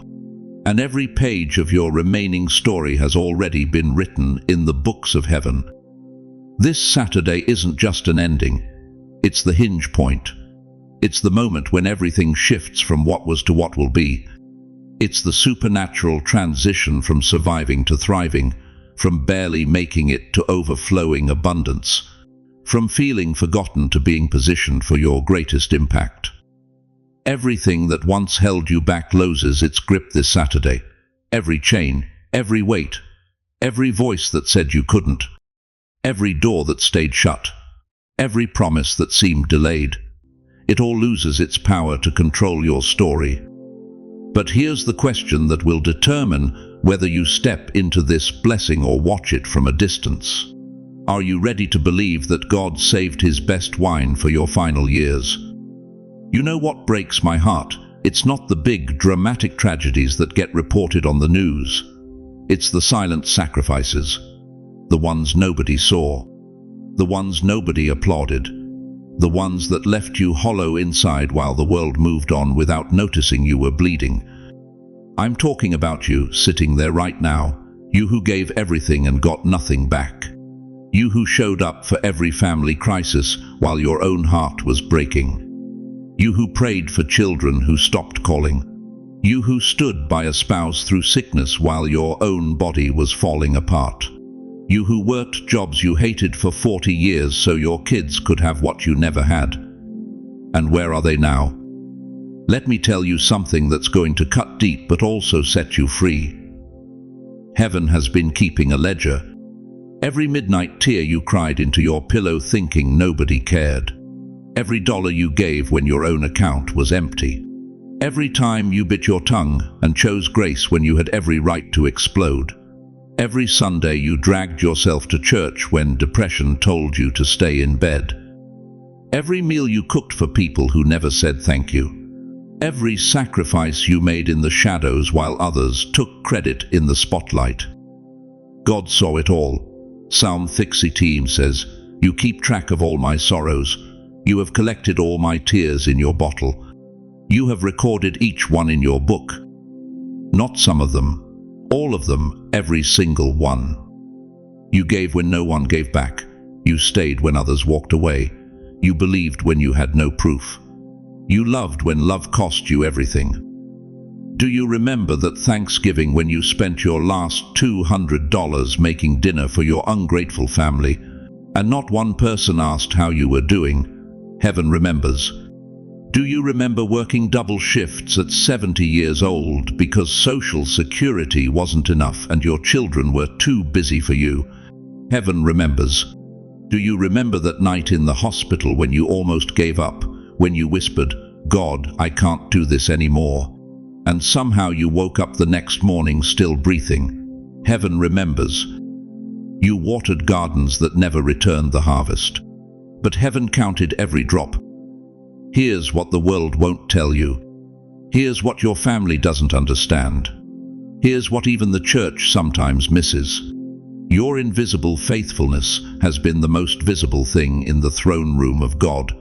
And every page of your remaining story has already been written in the books of heaven. This Saturday isn't just an ending. It's the hinge point. It's the moment when everything shifts from what was to what will be. It's the supernatural transition from surviving to thriving, from barely making it to overflowing abundance, from feeling forgotten to being positioned for your greatest impact. Everything that once held you back loses its grip this Saturday. Every chain, every weight, every voice that said you couldn't, every door that stayed shut, every promise that seemed delayed. It all loses its power to control your story. But here's the question that will determine whether you step into this blessing or watch it from a distance. Are you ready to believe that God saved His best wine for your final years? You know what breaks my heart? It's not the big, dramatic tragedies that get reported on the news. It's the silent sacrifices. The ones nobody saw. The ones nobody applauded. The ones that left you hollow inside while the world moved on without noticing you were bleeding. I'm talking about you, sitting there right now. You who gave everything and got nothing back. You who showed up for every family crisis while your own heart was breaking. You who prayed for children who stopped calling. You who stood by a spouse through sickness while your own body was falling apart. You who worked jobs you hated for 40 years so your kids could have what you never had. And where are they now? Let me tell you something that's going to cut deep but also set you free. Heaven has been keeping a ledger. Every midnight tear you cried into your pillow thinking nobody cared. Every dollar you gave when your own account was empty. Every time you bit your tongue and chose grace when you had every right to explode. Every Sunday you dragged yourself to church when depression told you to stay in bed. Every meal you cooked for people who never said thank you. Every sacrifice you made in the shadows while others took credit in the spotlight. God saw it all. Psalm 60 says, "You keep track of all my sorrows. You have collected all my tears in your bottle. You have recorded each one in your book." Not some of them. All of them, every single one. You gave when no one gave back. You stayed when others walked away. You believed when you had no proof. You loved when love cost you everything. Do you remember that Thanksgiving when you spent your last $200 making dinner for your ungrateful family, and not one person asked how you were doing? Heaven remembers. Do you remember working double shifts at 70 years old because Social Security wasn't enough and your children were too busy for you? Heaven remembers. Do you remember that night in the hospital when you almost gave up, when you whispered, "God, I can't do this anymore," and somehow you woke up the next morning still breathing? Heaven remembers. You watered gardens that never returned the harvest, but heaven counted every drop. Here's what the world won't tell you. Here's what your family doesn't understand. Here's what even the church sometimes misses. Your invisible faithfulness has been the most visible thing in the throne room of God.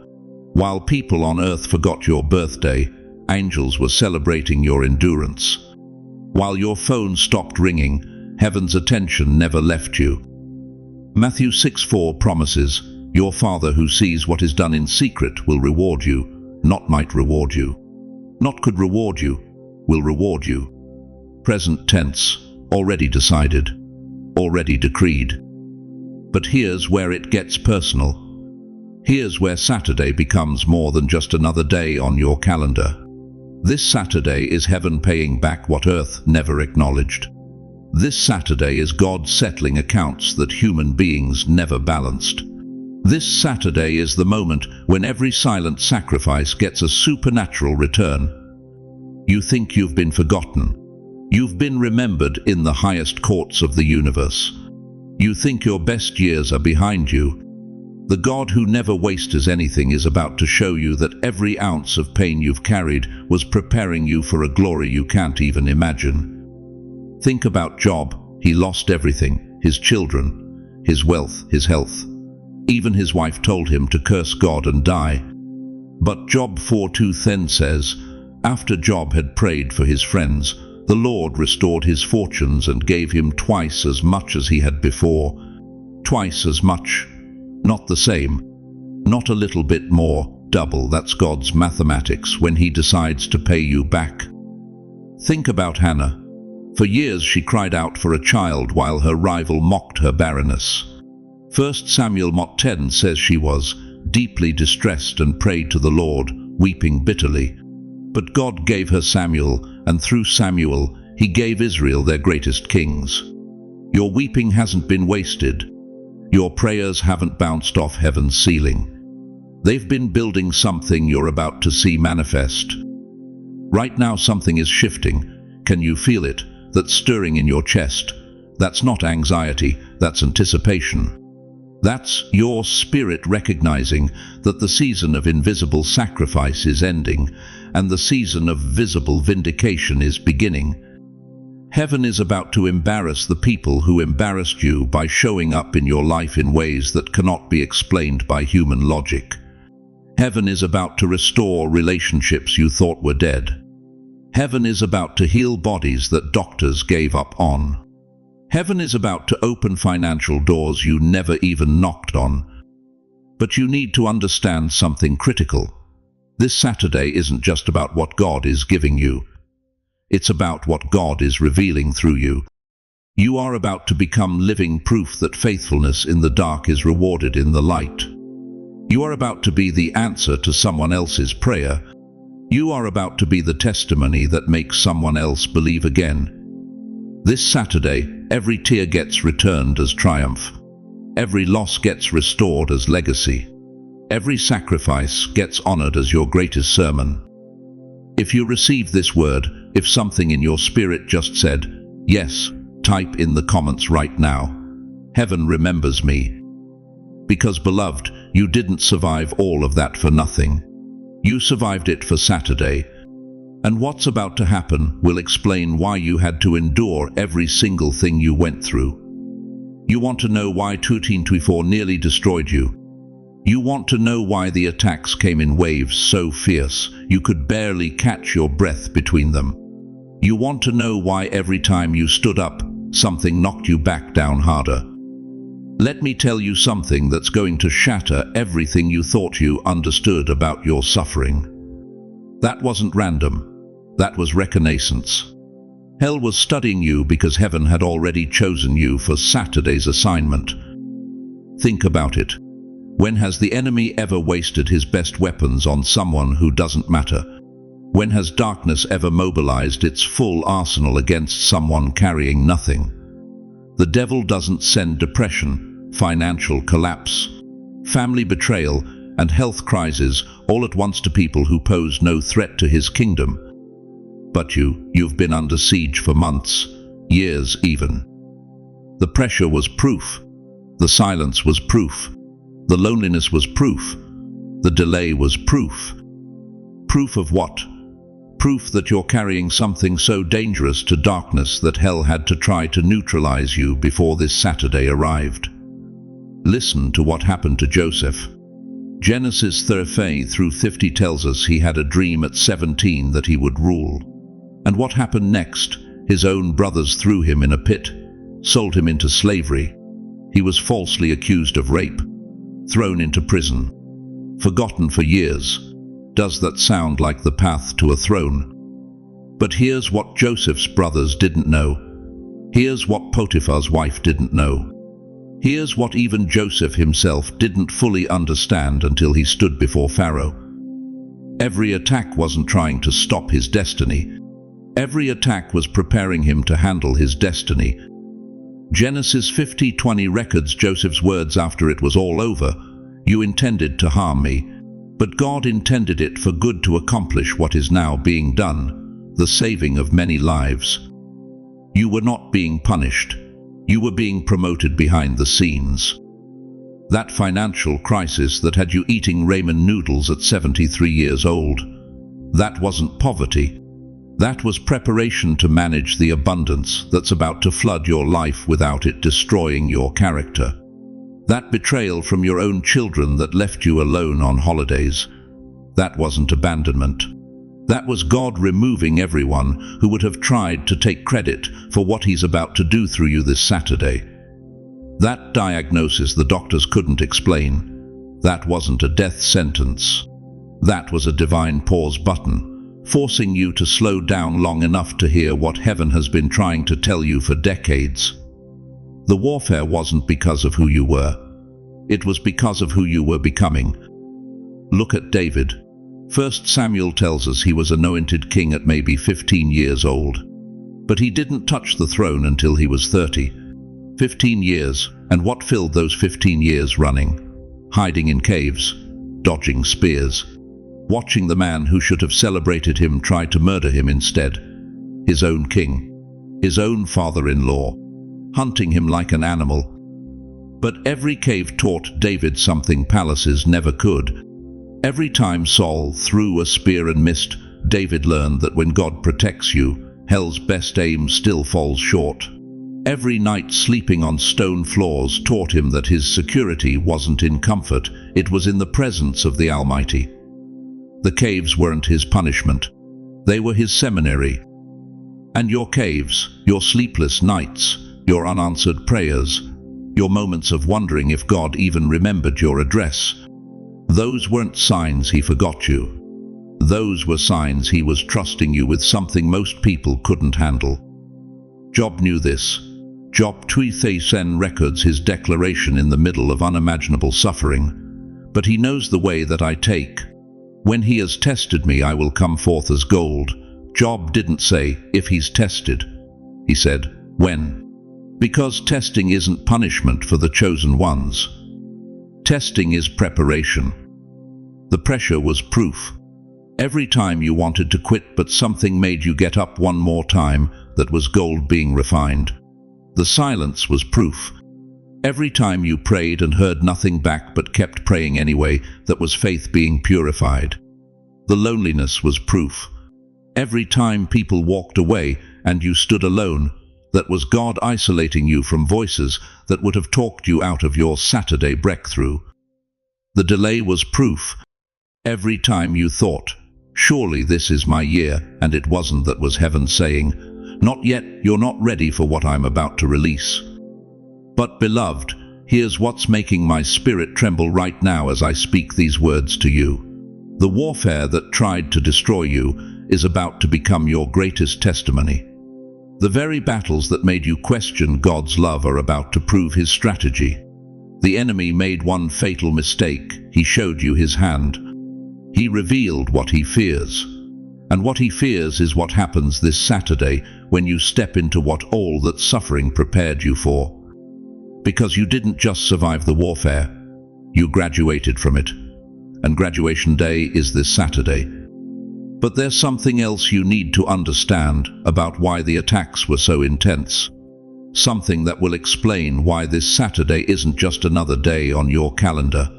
While people on earth forgot your birthday, angels were celebrating your endurance. While your phone stopped ringing, heaven's attention never left you. Matthew 6:4 promises, "Your Father who sees what is done in secret will reward you," not might reward you, not could reward you, will reward you. Present tense, already decided, already decreed. But here's where it gets personal. Here's where Saturday becomes more than just another day on your calendar. This Saturday is heaven paying back what earth never acknowledged. This Saturday is God settling accounts that human beings never balanced. This Saturday is the moment when every silent sacrifice gets a supernatural return. You think you've been forgotten. You've been remembered in the highest courts of the universe. You think your best years are behind you. The God who never wastes anything is about to show you that every ounce of pain you've carried was preparing you for a glory you can't even imagine. Think about Job. He lost everything: his children, his wealth, his health. Even his wife told him to curse God and die. But Job 4:2 then says, after Job had prayed for his friends, the Lord restored his fortunes and gave him twice as much as he had before. Twice as much. Not the same. Not a little bit more. Double. That's God's mathematics when he decides to pay you back. Think about Hannah. For years she cried out for a child while her rival mocked her barrenness. 1 Samuel 10 says she was deeply distressed and prayed to the Lord, weeping bitterly. But God gave her Samuel, and through Samuel, he gave Israel their greatest kings. Your weeping hasn't been wasted. Your prayers haven't bounced off heaven's ceiling. They've been building something you're about to see manifest. Right now something is shifting. Can you feel it? That stirring in your chest. That's not anxiety, that's anticipation. That's your spirit recognizing that the season of invisible sacrifice is ending, and the season of visible vindication is beginning. Heaven is about to embarrass the people who embarrassed you by showing up in your life in ways that cannot be explained by human logic. Heaven is about to restore relationships you thought were dead. Heaven is about to heal bodies that doctors gave up on. Heaven is about to open financial doors you never even knocked on. But you need to understand something critical. This Saturday isn't just about what God is giving you. It's about what God is revealing through you. You are about to become living proof that faithfulness in the dark is rewarded in the light. You are about to be the answer to someone else's prayer. You are about to be the testimony that makes someone else believe again. This Saturday, every tear gets returned as triumph. Every loss gets restored as legacy. Every sacrifice gets honored as your greatest sermon. If you receive this word, if something in your spirit just said, yes, type in the comments right now. Heaven remembers me. Because, beloved, you didn't survive all of that for nothing. You survived it for Saturday. And what's about to happen will explain why you had to endure every single thing you went through. You want to know why 2024 nearly destroyed you. You want to know why the attacks came in waves so fierce you could barely catch your breath between them. You want to know why every time you stood up, something knocked you back down harder. Let me tell you something that's going to shatter everything you thought you understood about your suffering. That wasn't random. That was reconnaissance. Hell was studying you because heaven had already chosen you for Saturday's assignment. Think about it. When has the enemy ever wasted his best weapons on someone who doesn't matter? When has darkness ever mobilized its full arsenal against someone carrying nothing? The devil doesn't send depression, financial collapse, family betrayal, and health crises all at once to people who pose no threat to his kingdom. But you've been under siege for months, years even. The pressure was proof. The silence was proof. The loneliness was proof. The delay was proof. Proof of what? Proof that you're carrying something so dangerous to darkness that hell had to try to neutralize you before this Saturday arrived. Listen to what happened to Joseph. Genesis 30:50 tells us he had a dream at 17 that he would rule. And what happened next? His own brothers threw him in a pit, sold him into slavery. He was falsely accused of rape, thrown into prison, forgotten for years. Does that sound like the path to a throne? But here's what Joseph's brothers didn't know. Here's what Potiphar's wife didn't know. Here's what even Joseph himself didn't fully understand until he stood before Pharaoh. Every attack wasn't trying to stop his destiny. Every attack was preparing him to handle his destiny. Genesis 50:20 records Joseph's words after it was all over. "You intended to harm me, but God intended it for good to accomplish what is now being done, the saving of many lives." You were not being punished. You were being promoted behind the scenes. That financial crisis that had you eating ramen noodles at 73 years old, that wasn't poverty. That was preparation to manage the abundance that's about to flood your life without it destroying your character. That betrayal from your own children that left you alone on holidays, that wasn't abandonment. That was God removing everyone who would have tried to take credit for what He's about to do through you this Saturday. That diagnosis the doctors couldn't explain, that wasn't a death sentence. That was a divine pause button, forcing you to slow down long enough to hear what heaven has been trying to tell you for decades. The warfare wasn't because of who you were. It was because of who you were becoming. Look at David. 1 Samuel tells us he was anointed king at maybe 15 years old. But he didn't touch the throne until he was 30. 15 years, and what filled those 15 years running? Hiding in caves, dodging spears, watching the man who should have celebrated him try to murder him instead. His own king, his own father-in-law, hunting him like an animal. But every cave taught David something palaces never could. Every time Saul threw a spear and missed, David learned that when God protects you, hell's best aim still falls short. Every night sleeping on stone floors taught him that his security wasn't in comfort, it was in the presence of the Almighty. The caves weren't his punishment. They were his seminary. And your caves, your sleepless nights, your unanswered prayers, your moments of wondering if God even remembered your address, those weren't signs He forgot you. Those were signs He was trusting you with something most people couldn't handle. Job knew this. Job 2:10 records his declaration in the middle of unimaginable suffering. "But He knows the way that I take. When He has tested me, I will come forth as gold." Job didn't say, "if He's tested." He said, "when." Because testing isn't punishment for the chosen ones. Testing is preparation. The pressure was proof. Every time you wanted to quit, but something made you get up one more time, that was gold being refined. The silence was proof. Every time you prayed and heard nothing back but kept praying anyway, that was faith being purified. The loneliness was proof. Every time people walked away and you stood alone, that was God isolating you from voices that would have talked you out of your Saturday breakthrough. The delay was proof. Every time you thought, "Surely this is my year," and it wasn't, that was heaven saying, "Not yet, you're not ready for what I'm about to release." But beloved, here's what's making my spirit tremble right now as I speak these words to you. The warfare that tried to destroy you is about to become your greatest testimony. The very battles that made you question God's love are about to prove His strategy. The enemy made one fatal mistake. He showed you his hand. He revealed what he fears. And what he fears is what happens this Saturday when you step into what all that suffering prepared you for. Because you didn't just survive the warfare, you graduated from it. And graduation day is this Saturday. But there's something else you need to understand about why the attacks were so intense. Something that will explain why this Saturday isn't just another day on your calendar.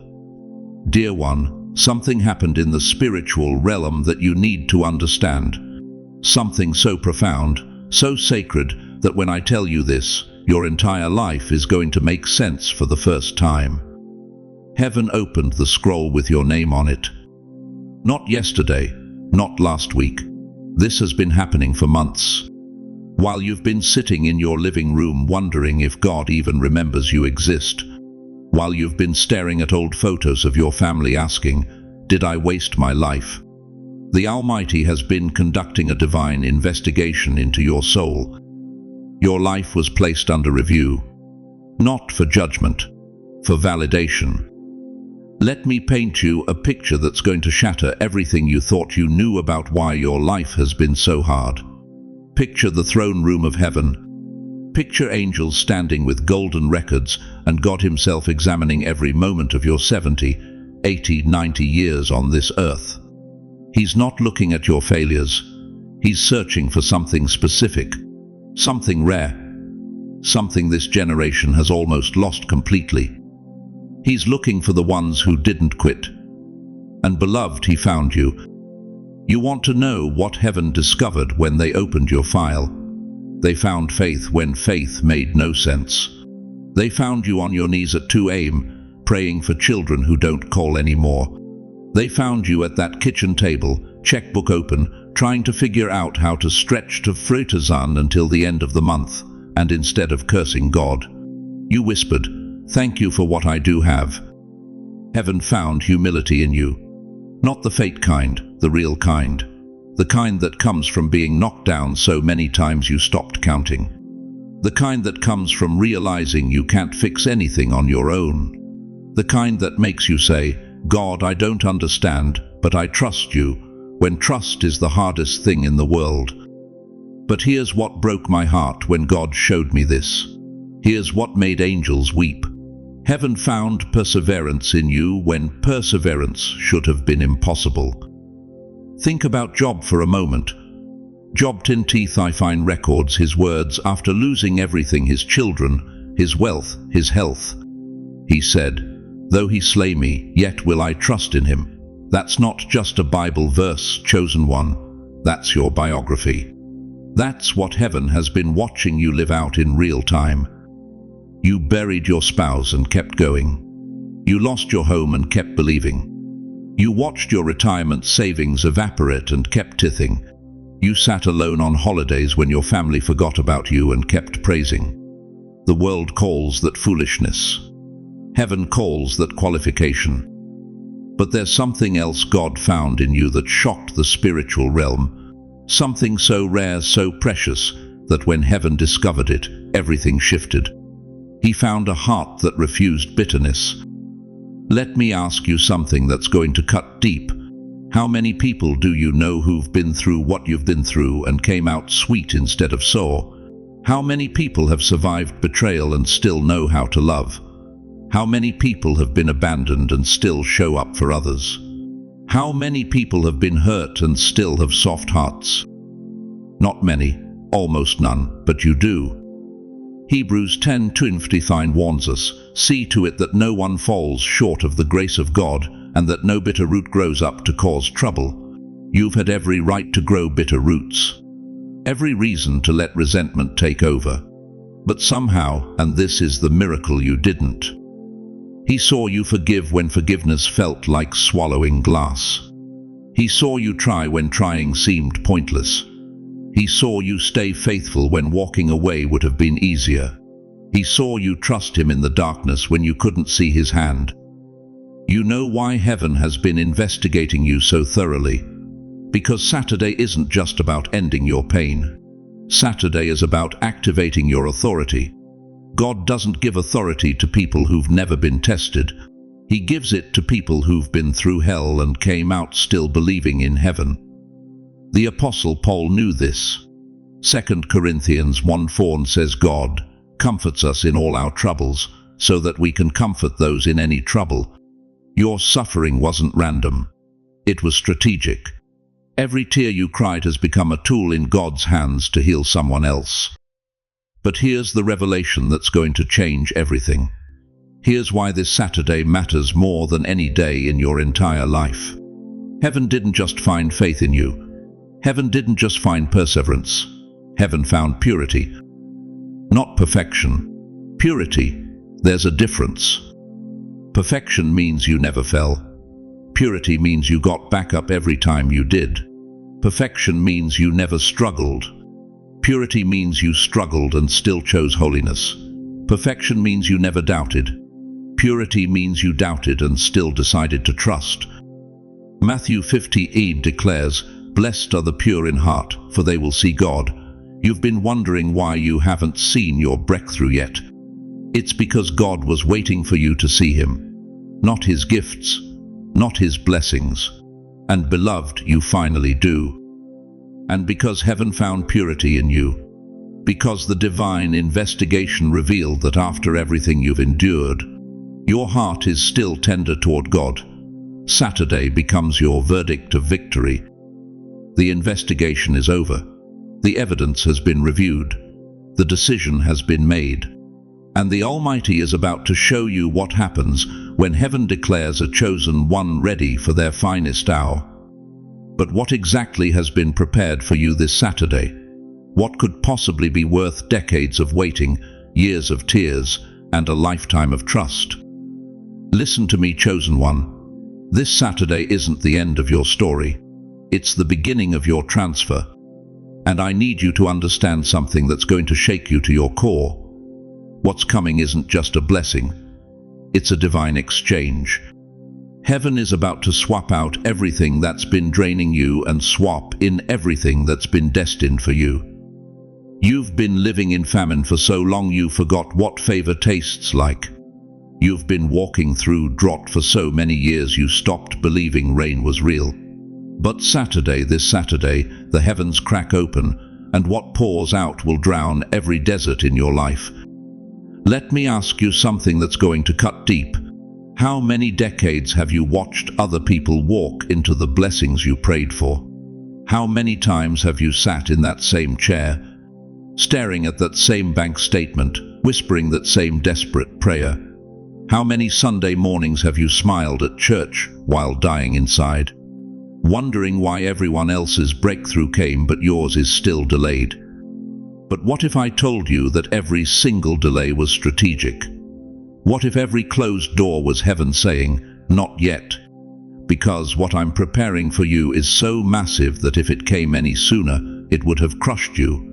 Dear one, something happened in the spiritual realm that you need to understand. Something so profound, so sacred, that when I tell you this, your entire life is going to make sense for the first time. Heaven opened the scroll with your name on it. Not yesterday, not last week. This has been happening for months. While you've been sitting in your living room wondering if God even remembers you exist. While you've been staring at old photos of your family asking, "Did I waste my life?" The Almighty has been conducting a divine investigation into your soul. Your life was placed under review, not for judgment, for validation. Let me paint you a picture that's going to shatter everything you thought you knew about why your life has been so hard. Picture the throne room of heaven. Picture angels standing with golden records and God himself examining every moment of your 70, 80, 90 years on this earth. He's not looking at your failures. He's searching for something specific, something rare, something this generation has almost lost completely. He's looking for the ones who didn't quit. And beloved, he found you. You want to know what heaven discovered when they opened your file. They found faith when faith made no sense. They found you on your knees at 2 a.m., praying for children who don't call anymore. They found you at that kitchen table, checkbook open, trying to figure out how to stretch to Fruitazan until the end of the month, and instead of cursing God, you whispered, "Thank you for what I do have." Heaven found humility in you. Not the fake kind, the real kind. The kind that comes from being knocked down so many times you stopped counting. The kind that comes from realizing you can't fix anything on your own. The kind that makes you say, "God, I don't understand, but I trust you," when trust is the hardest thing in the world. But here's what broke my heart when God showed me this. Here's what made angels weep. Heaven found perseverance in you when perseverance should have been impossible. Think about Job for a moment. Job 10 teeth I find records his words after losing everything, his children, his wealth, his health. He said, "Though he slay me, yet will I trust in him." That's not just a Bible verse, chosen one. That's your biography. That's what heaven has been watching you live out in real time. You buried your spouse and kept going. You lost your home and kept believing. You watched your retirement savings evaporate and kept tithing. You sat alone on holidays when your family forgot about you and kept praising. The world calls that foolishness. Heaven calls that qualification. But there's something else God found in you that shocked the spiritual realm. Something so rare, so precious, that when heaven discovered it, everything shifted. He found a heart that refused bitterness. Let me ask you something that's going to cut deep. How many people do you know who've been through what you've been through and came out sweet instead of sour? How many people have survived betrayal and still know how to love? How many people have been abandoned and still show up for others? How many people have been hurt and still have soft hearts? Not many, almost none, but you do. Hebrews 10:29 warns us, "See to it that no one falls short of the grace of God, and that no bitter root grows up to cause trouble." You've had every right to grow bitter roots. Every reason to let resentment take over. But somehow, and this is the miracle, you didn't. He saw you forgive when forgiveness felt like swallowing glass. He saw you try when trying seemed pointless. He saw you stay faithful when walking away would have been easier. He saw you trust him in the darkness when you couldn't see his hand. You know why heaven has been investigating you so thoroughly. Because Saturday isn't just about ending your pain. Saturday is about activating your authority. God doesn't give authority to people who've never been tested. He gives it to people who've been through hell and came out still believing in heaven. The Apostle Paul knew this. 2 Corinthians 1:4 says God comforts us in all our troubles, so that we can comfort those in any trouble. Your suffering wasn't random. It was strategic. Every tear you cried has become a tool in God's hands to heal someone else. But here's the revelation that's going to change everything. Here's why this Saturday matters more than any day in your entire life. Heaven didn't just find faith in you. Heaven didn't just find perseverance. Heaven found purity. Not perfection. Purity. There's a difference. Perfection means you never fell. Purity means you got back up every time you did. Perfection means you never struggled. Purity means you struggled and still chose holiness. Perfection means you never doubted. Purity means you doubted and still decided to trust. Matthew 50:8 declares, "Blessed are the pure in heart, for they will see God." You've been wondering why you haven't seen your breakthrough yet. It's because God was waiting for you to see him. Not his gifts, not his blessings. And beloved, you finally do. And because heaven found purity in you, because the divine investigation revealed that after everything you've endured, your heart is still tender toward God, Saturday becomes your verdict of victory. The investigation is over. The evidence has been reviewed. The decision has been made. And the Almighty is about to show you what happens when heaven declares a chosen one ready for their finest hour. But what exactly has been prepared for you this Saturday? What could possibly be worth decades of waiting, years of tears, and a lifetime of trust? Listen to me, chosen one. This Saturday isn't the end of your story. It's the beginning of your transfer. And I need you to understand something that's going to shake you to your core. What's coming isn't just a blessing. It's a divine exchange. Heaven is about to swap out everything that's been draining you and swap in everything that's been destined for you. You've been living in famine for so long you forgot what favor tastes like. You've been walking through drought for so many years you stopped believing rain was real. But this Saturday, the heavens crack open, and what pours out will drown every desert in your life. Let me ask you something that's going to cut deep. How many decades have you watched other people walk into the blessings you prayed for? How many times have you sat in that same chair, staring at that same bank statement, whispering that same desperate prayer? How many Sunday mornings have you smiled at church while dying inside, wondering why everyone else's breakthrough came but yours is still delayed? But what if I told you that every single delay was strategic? What if every closed door was heaven saying, "Not yet"? Because what I'm preparing for you is so massive that if it came any sooner, it would have crushed you.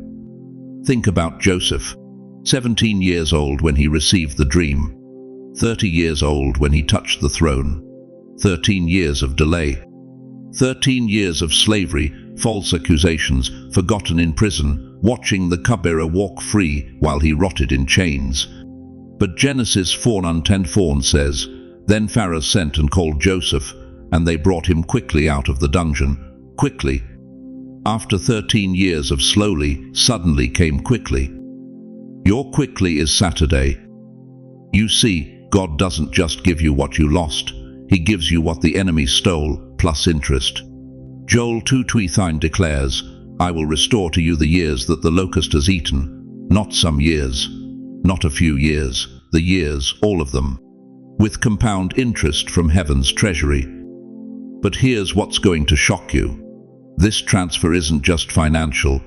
Think about Joseph, 17 years old when he received the dream, 30 years old when he touched the throne, 13 years of delay, 13 years of slavery, false accusations, forgotten in prison, watching the cupbearer walk free while he rotted in chains. But Genesis 4:10 says, "Then Pharaoh sent and called Joseph, and they brought him quickly out of the dungeon." Quickly. After 13 years of slowly, suddenly came quickly. Your quickly is Saturday. You see, God doesn't just give you what you lost. He gives you what the enemy stole, plus interest. Joel 2:29 declares, "I will restore to you the years that the locust has eaten." Not some years, not a few years, the years, all of them, with compound interest from heaven's treasury. But here's what's going to shock you. This transfer isn't just financial,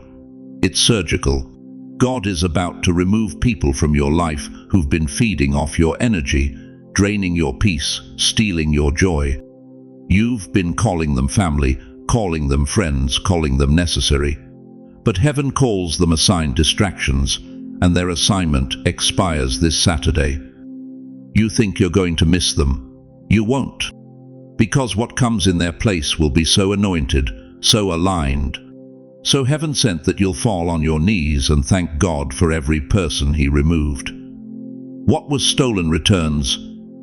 it's surgical. God is about to remove people from your life who've been feeding off your energy, draining your peace, stealing your joy. You've been calling them family, calling them friends, calling them necessary. But heaven calls them assigned distractions, and their assignment expires this Saturday. You think you're going to miss them. You won't. Because what comes in their place will be so anointed, so aligned, so heaven-sent that you'll fall on your knees and thank God for every person He removed. What was stolen returns.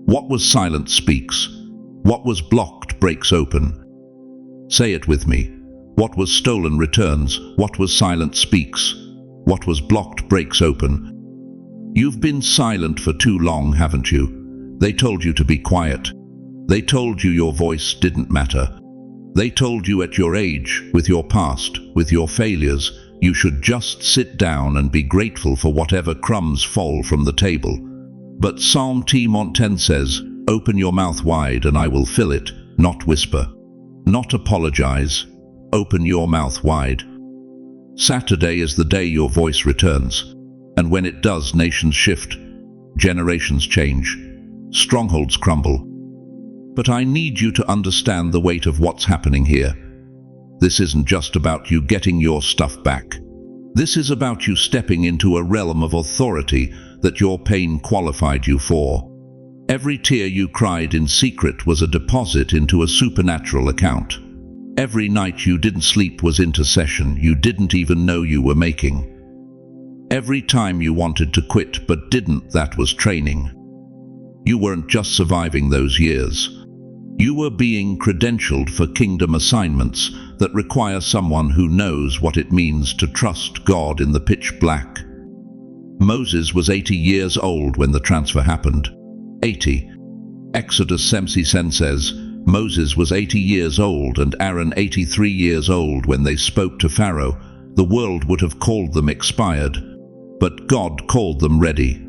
What was silent speaks. What was blocked breaks open. Say it with me. What was stolen returns. What was silent speaks. What was blocked breaks open. You've been silent for too long, haven't you? They told you to be quiet. They told you your voice didn't matter. They told you at your age, with your past, with your failures, you should just sit down and be grateful for whatever crumbs fall from the table. But Psalm 10 says, "Open your mouth wide and I will fill it," not whisper, not apologize. Open your mouth wide. Saturday is the day your voice returns. And when it does, nations shift, generations change, strongholds crumble. But I need you to understand the weight of what's happening here. This isn't just about you getting your stuff back. This is about you stepping into a realm of authority that your pain qualified you for. Every tear you cried in secret was a deposit into a supernatural account. Every night you didn't sleep was intercession you didn't even know you were making. Every time you wanted to quit but didn't, that was training. You weren't just surviving those years. You were being credentialed for kingdom assignments that require someone who knows what it means to trust God in the pitch black. Moses was 80 years old when the transfer happened. 80. Exodus 17 says, Moses was 80 years old and Aaron 83 years old when they spoke to Pharaoh. The world would have called them expired, but God called them ready,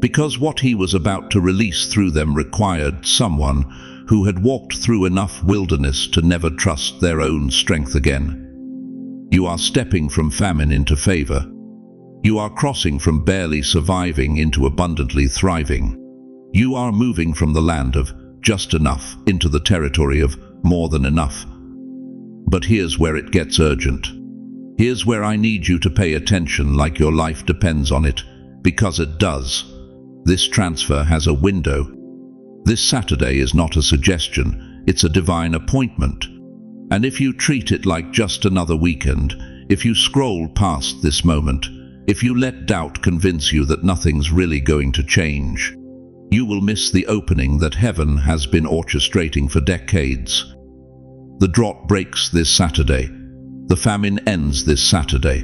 because what he was about to release through them required someone who had walked through enough wilderness to never trust their own strength again. You are stepping from famine into favor. You are crossing from barely surviving into abundantly thriving. You are moving from the land of just enough into the territory of more than enough. But here's where it gets urgent. Here's where I need you to pay attention like your life depends on it, because it does. This transfer has a window. This Saturday is not a suggestion, it's a divine appointment. And if you treat it like just another weekend, if you scroll past this moment, if you let doubt convince you that nothing's really going to change, you will miss the opening that heaven has been orchestrating for decades. The drought breaks this Saturday. The famine ends this Saturday.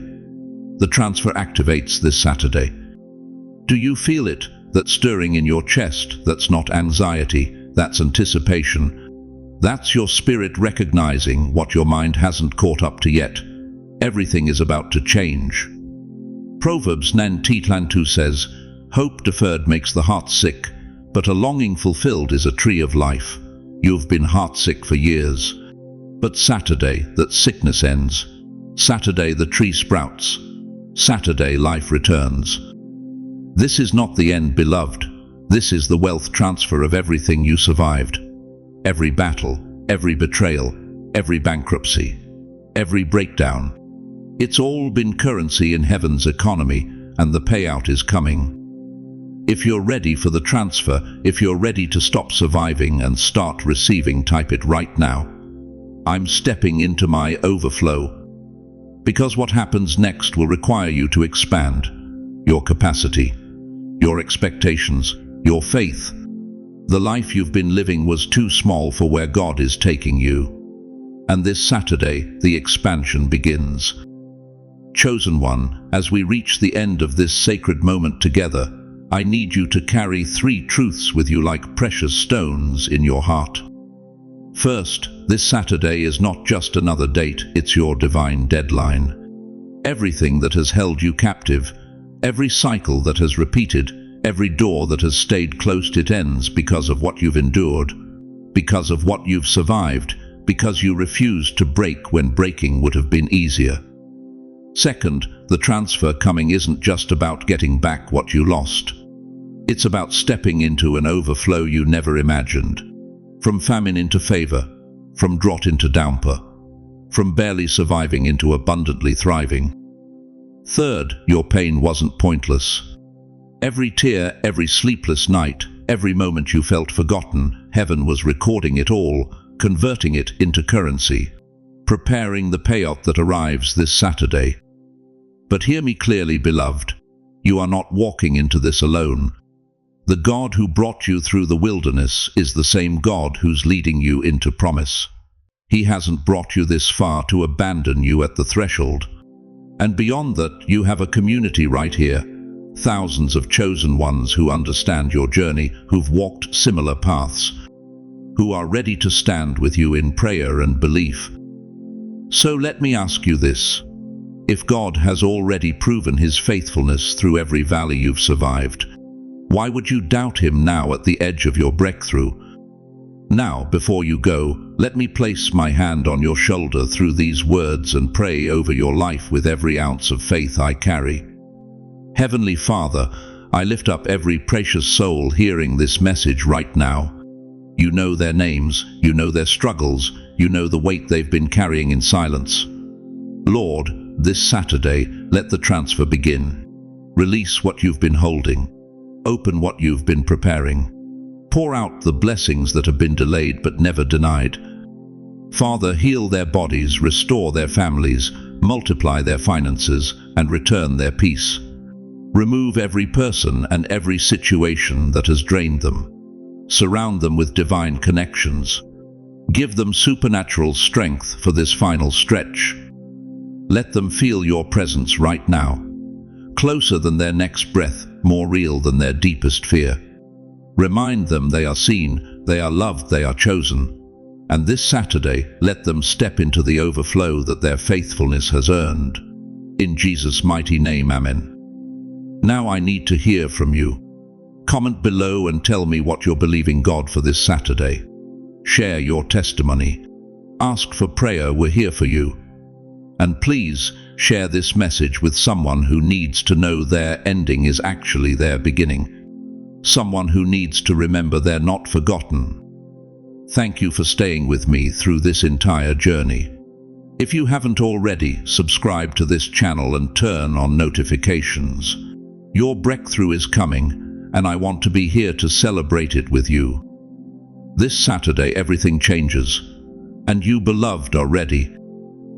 The transfer activates this Saturday. Do you feel it? That stirring in your chest? That's not anxiety, that's anticipation. That's your spirit recognizing what your mind hasn't caught up to yet. Everything is about to change. Proverbs 9:2 says, Hope deferred makes the heart sick, but a longing fulfilled is a tree of life. You've been heartsick for years. But Saturday, that sickness ends. Saturday, the tree sprouts. Saturday, life returns. This is not the end, beloved. This is the wealth transfer of everything you survived. Every battle, every betrayal, every bankruptcy, every breakdown. It's all been currency in heaven's economy, and the payout is coming. If you're ready for the transfer, if you're ready to stop surviving and start receiving, type it right now. I'm stepping into my overflow. Because what happens next will require you to expand your capacity, your expectations, your faith. The life you've been living was too small for where God is taking you. And this Saturday, the expansion begins. Chosen one, as we reach the end of this sacred moment together, I need you to carry 3 truths with you like precious stones in your heart. First, this Saturday is not just another date, it's your divine deadline. Everything that has held you captive, every cycle that has repeated, every door that has stayed closed, it ends because of what you've endured, because of what you've survived, because you refused to break when breaking would have been easier. Second, the transfer coming isn't just about getting back what you lost. It's about stepping into an overflow you never imagined. From famine into favor, from drought into downpour, from barely surviving into abundantly thriving. Third, your pain wasn't pointless. Every tear, every sleepless night, every moment you felt forgotten, heaven was recording it all, converting it into currency, preparing the payout that arrives this Saturday. But hear me clearly, beloved. You are not walking into this alone. The God who brought you through the wilderness is the same God who's leading you into promise. He hasn't brought you this far to abandon you at the threshold. And beyond that, you have a community right here. Thousands of chosen ones who understand your journey, who've walked similar paths, who are ready to stand with you in prayer and belief. So let me ask you this. If God has already proven his faithfulness through every valley you've survived, why would you doubt him now at the edge of your breakthrough? Now, before you go, let me place my hand on your shoulder through these words and pray over your life with every ounce of faith I carry. Heavenly Father, I lift up every precious soul hearing this message right now. You know their names, you know their struggles, you know the weight they've been carrying in silence. Lord, this Saturday, let the transfer begin. Release what you've been holding. Open what you've been preparing. Pour out the blessings that have been delayed but never denied. Father, heal their bodies, restore their families, multiply their finances, and return their peace. Remove every person and every situation that has drained them. Surround them with divine connections. Give them supernatural strength for this final stretch. Let them feel your presence right now, closer than their next breath, more real than their deepest fear. Remind them they are seen, they are loved, they are chosen. And this Saturday, let them step into the overflow that their faithfulness has earned. In Jesus' mighty name, Amen. Now I need to hear from you. Comment below and tell me what you're believing God for this Saturday. Share your testimony. Ask for prayer, we're here for you. And please, share this message with someone who needs to know their ending is actually their beginning. Someone who needs to remember they're not forgotten. Thank you for staying with me through this entire journey. If you haven't already, subscribe to this channel and turn on notifications. Your breakthrough is coming, and I want to be here to celebrate it with you. This Saturday everything changes, and you, beloved, are ready.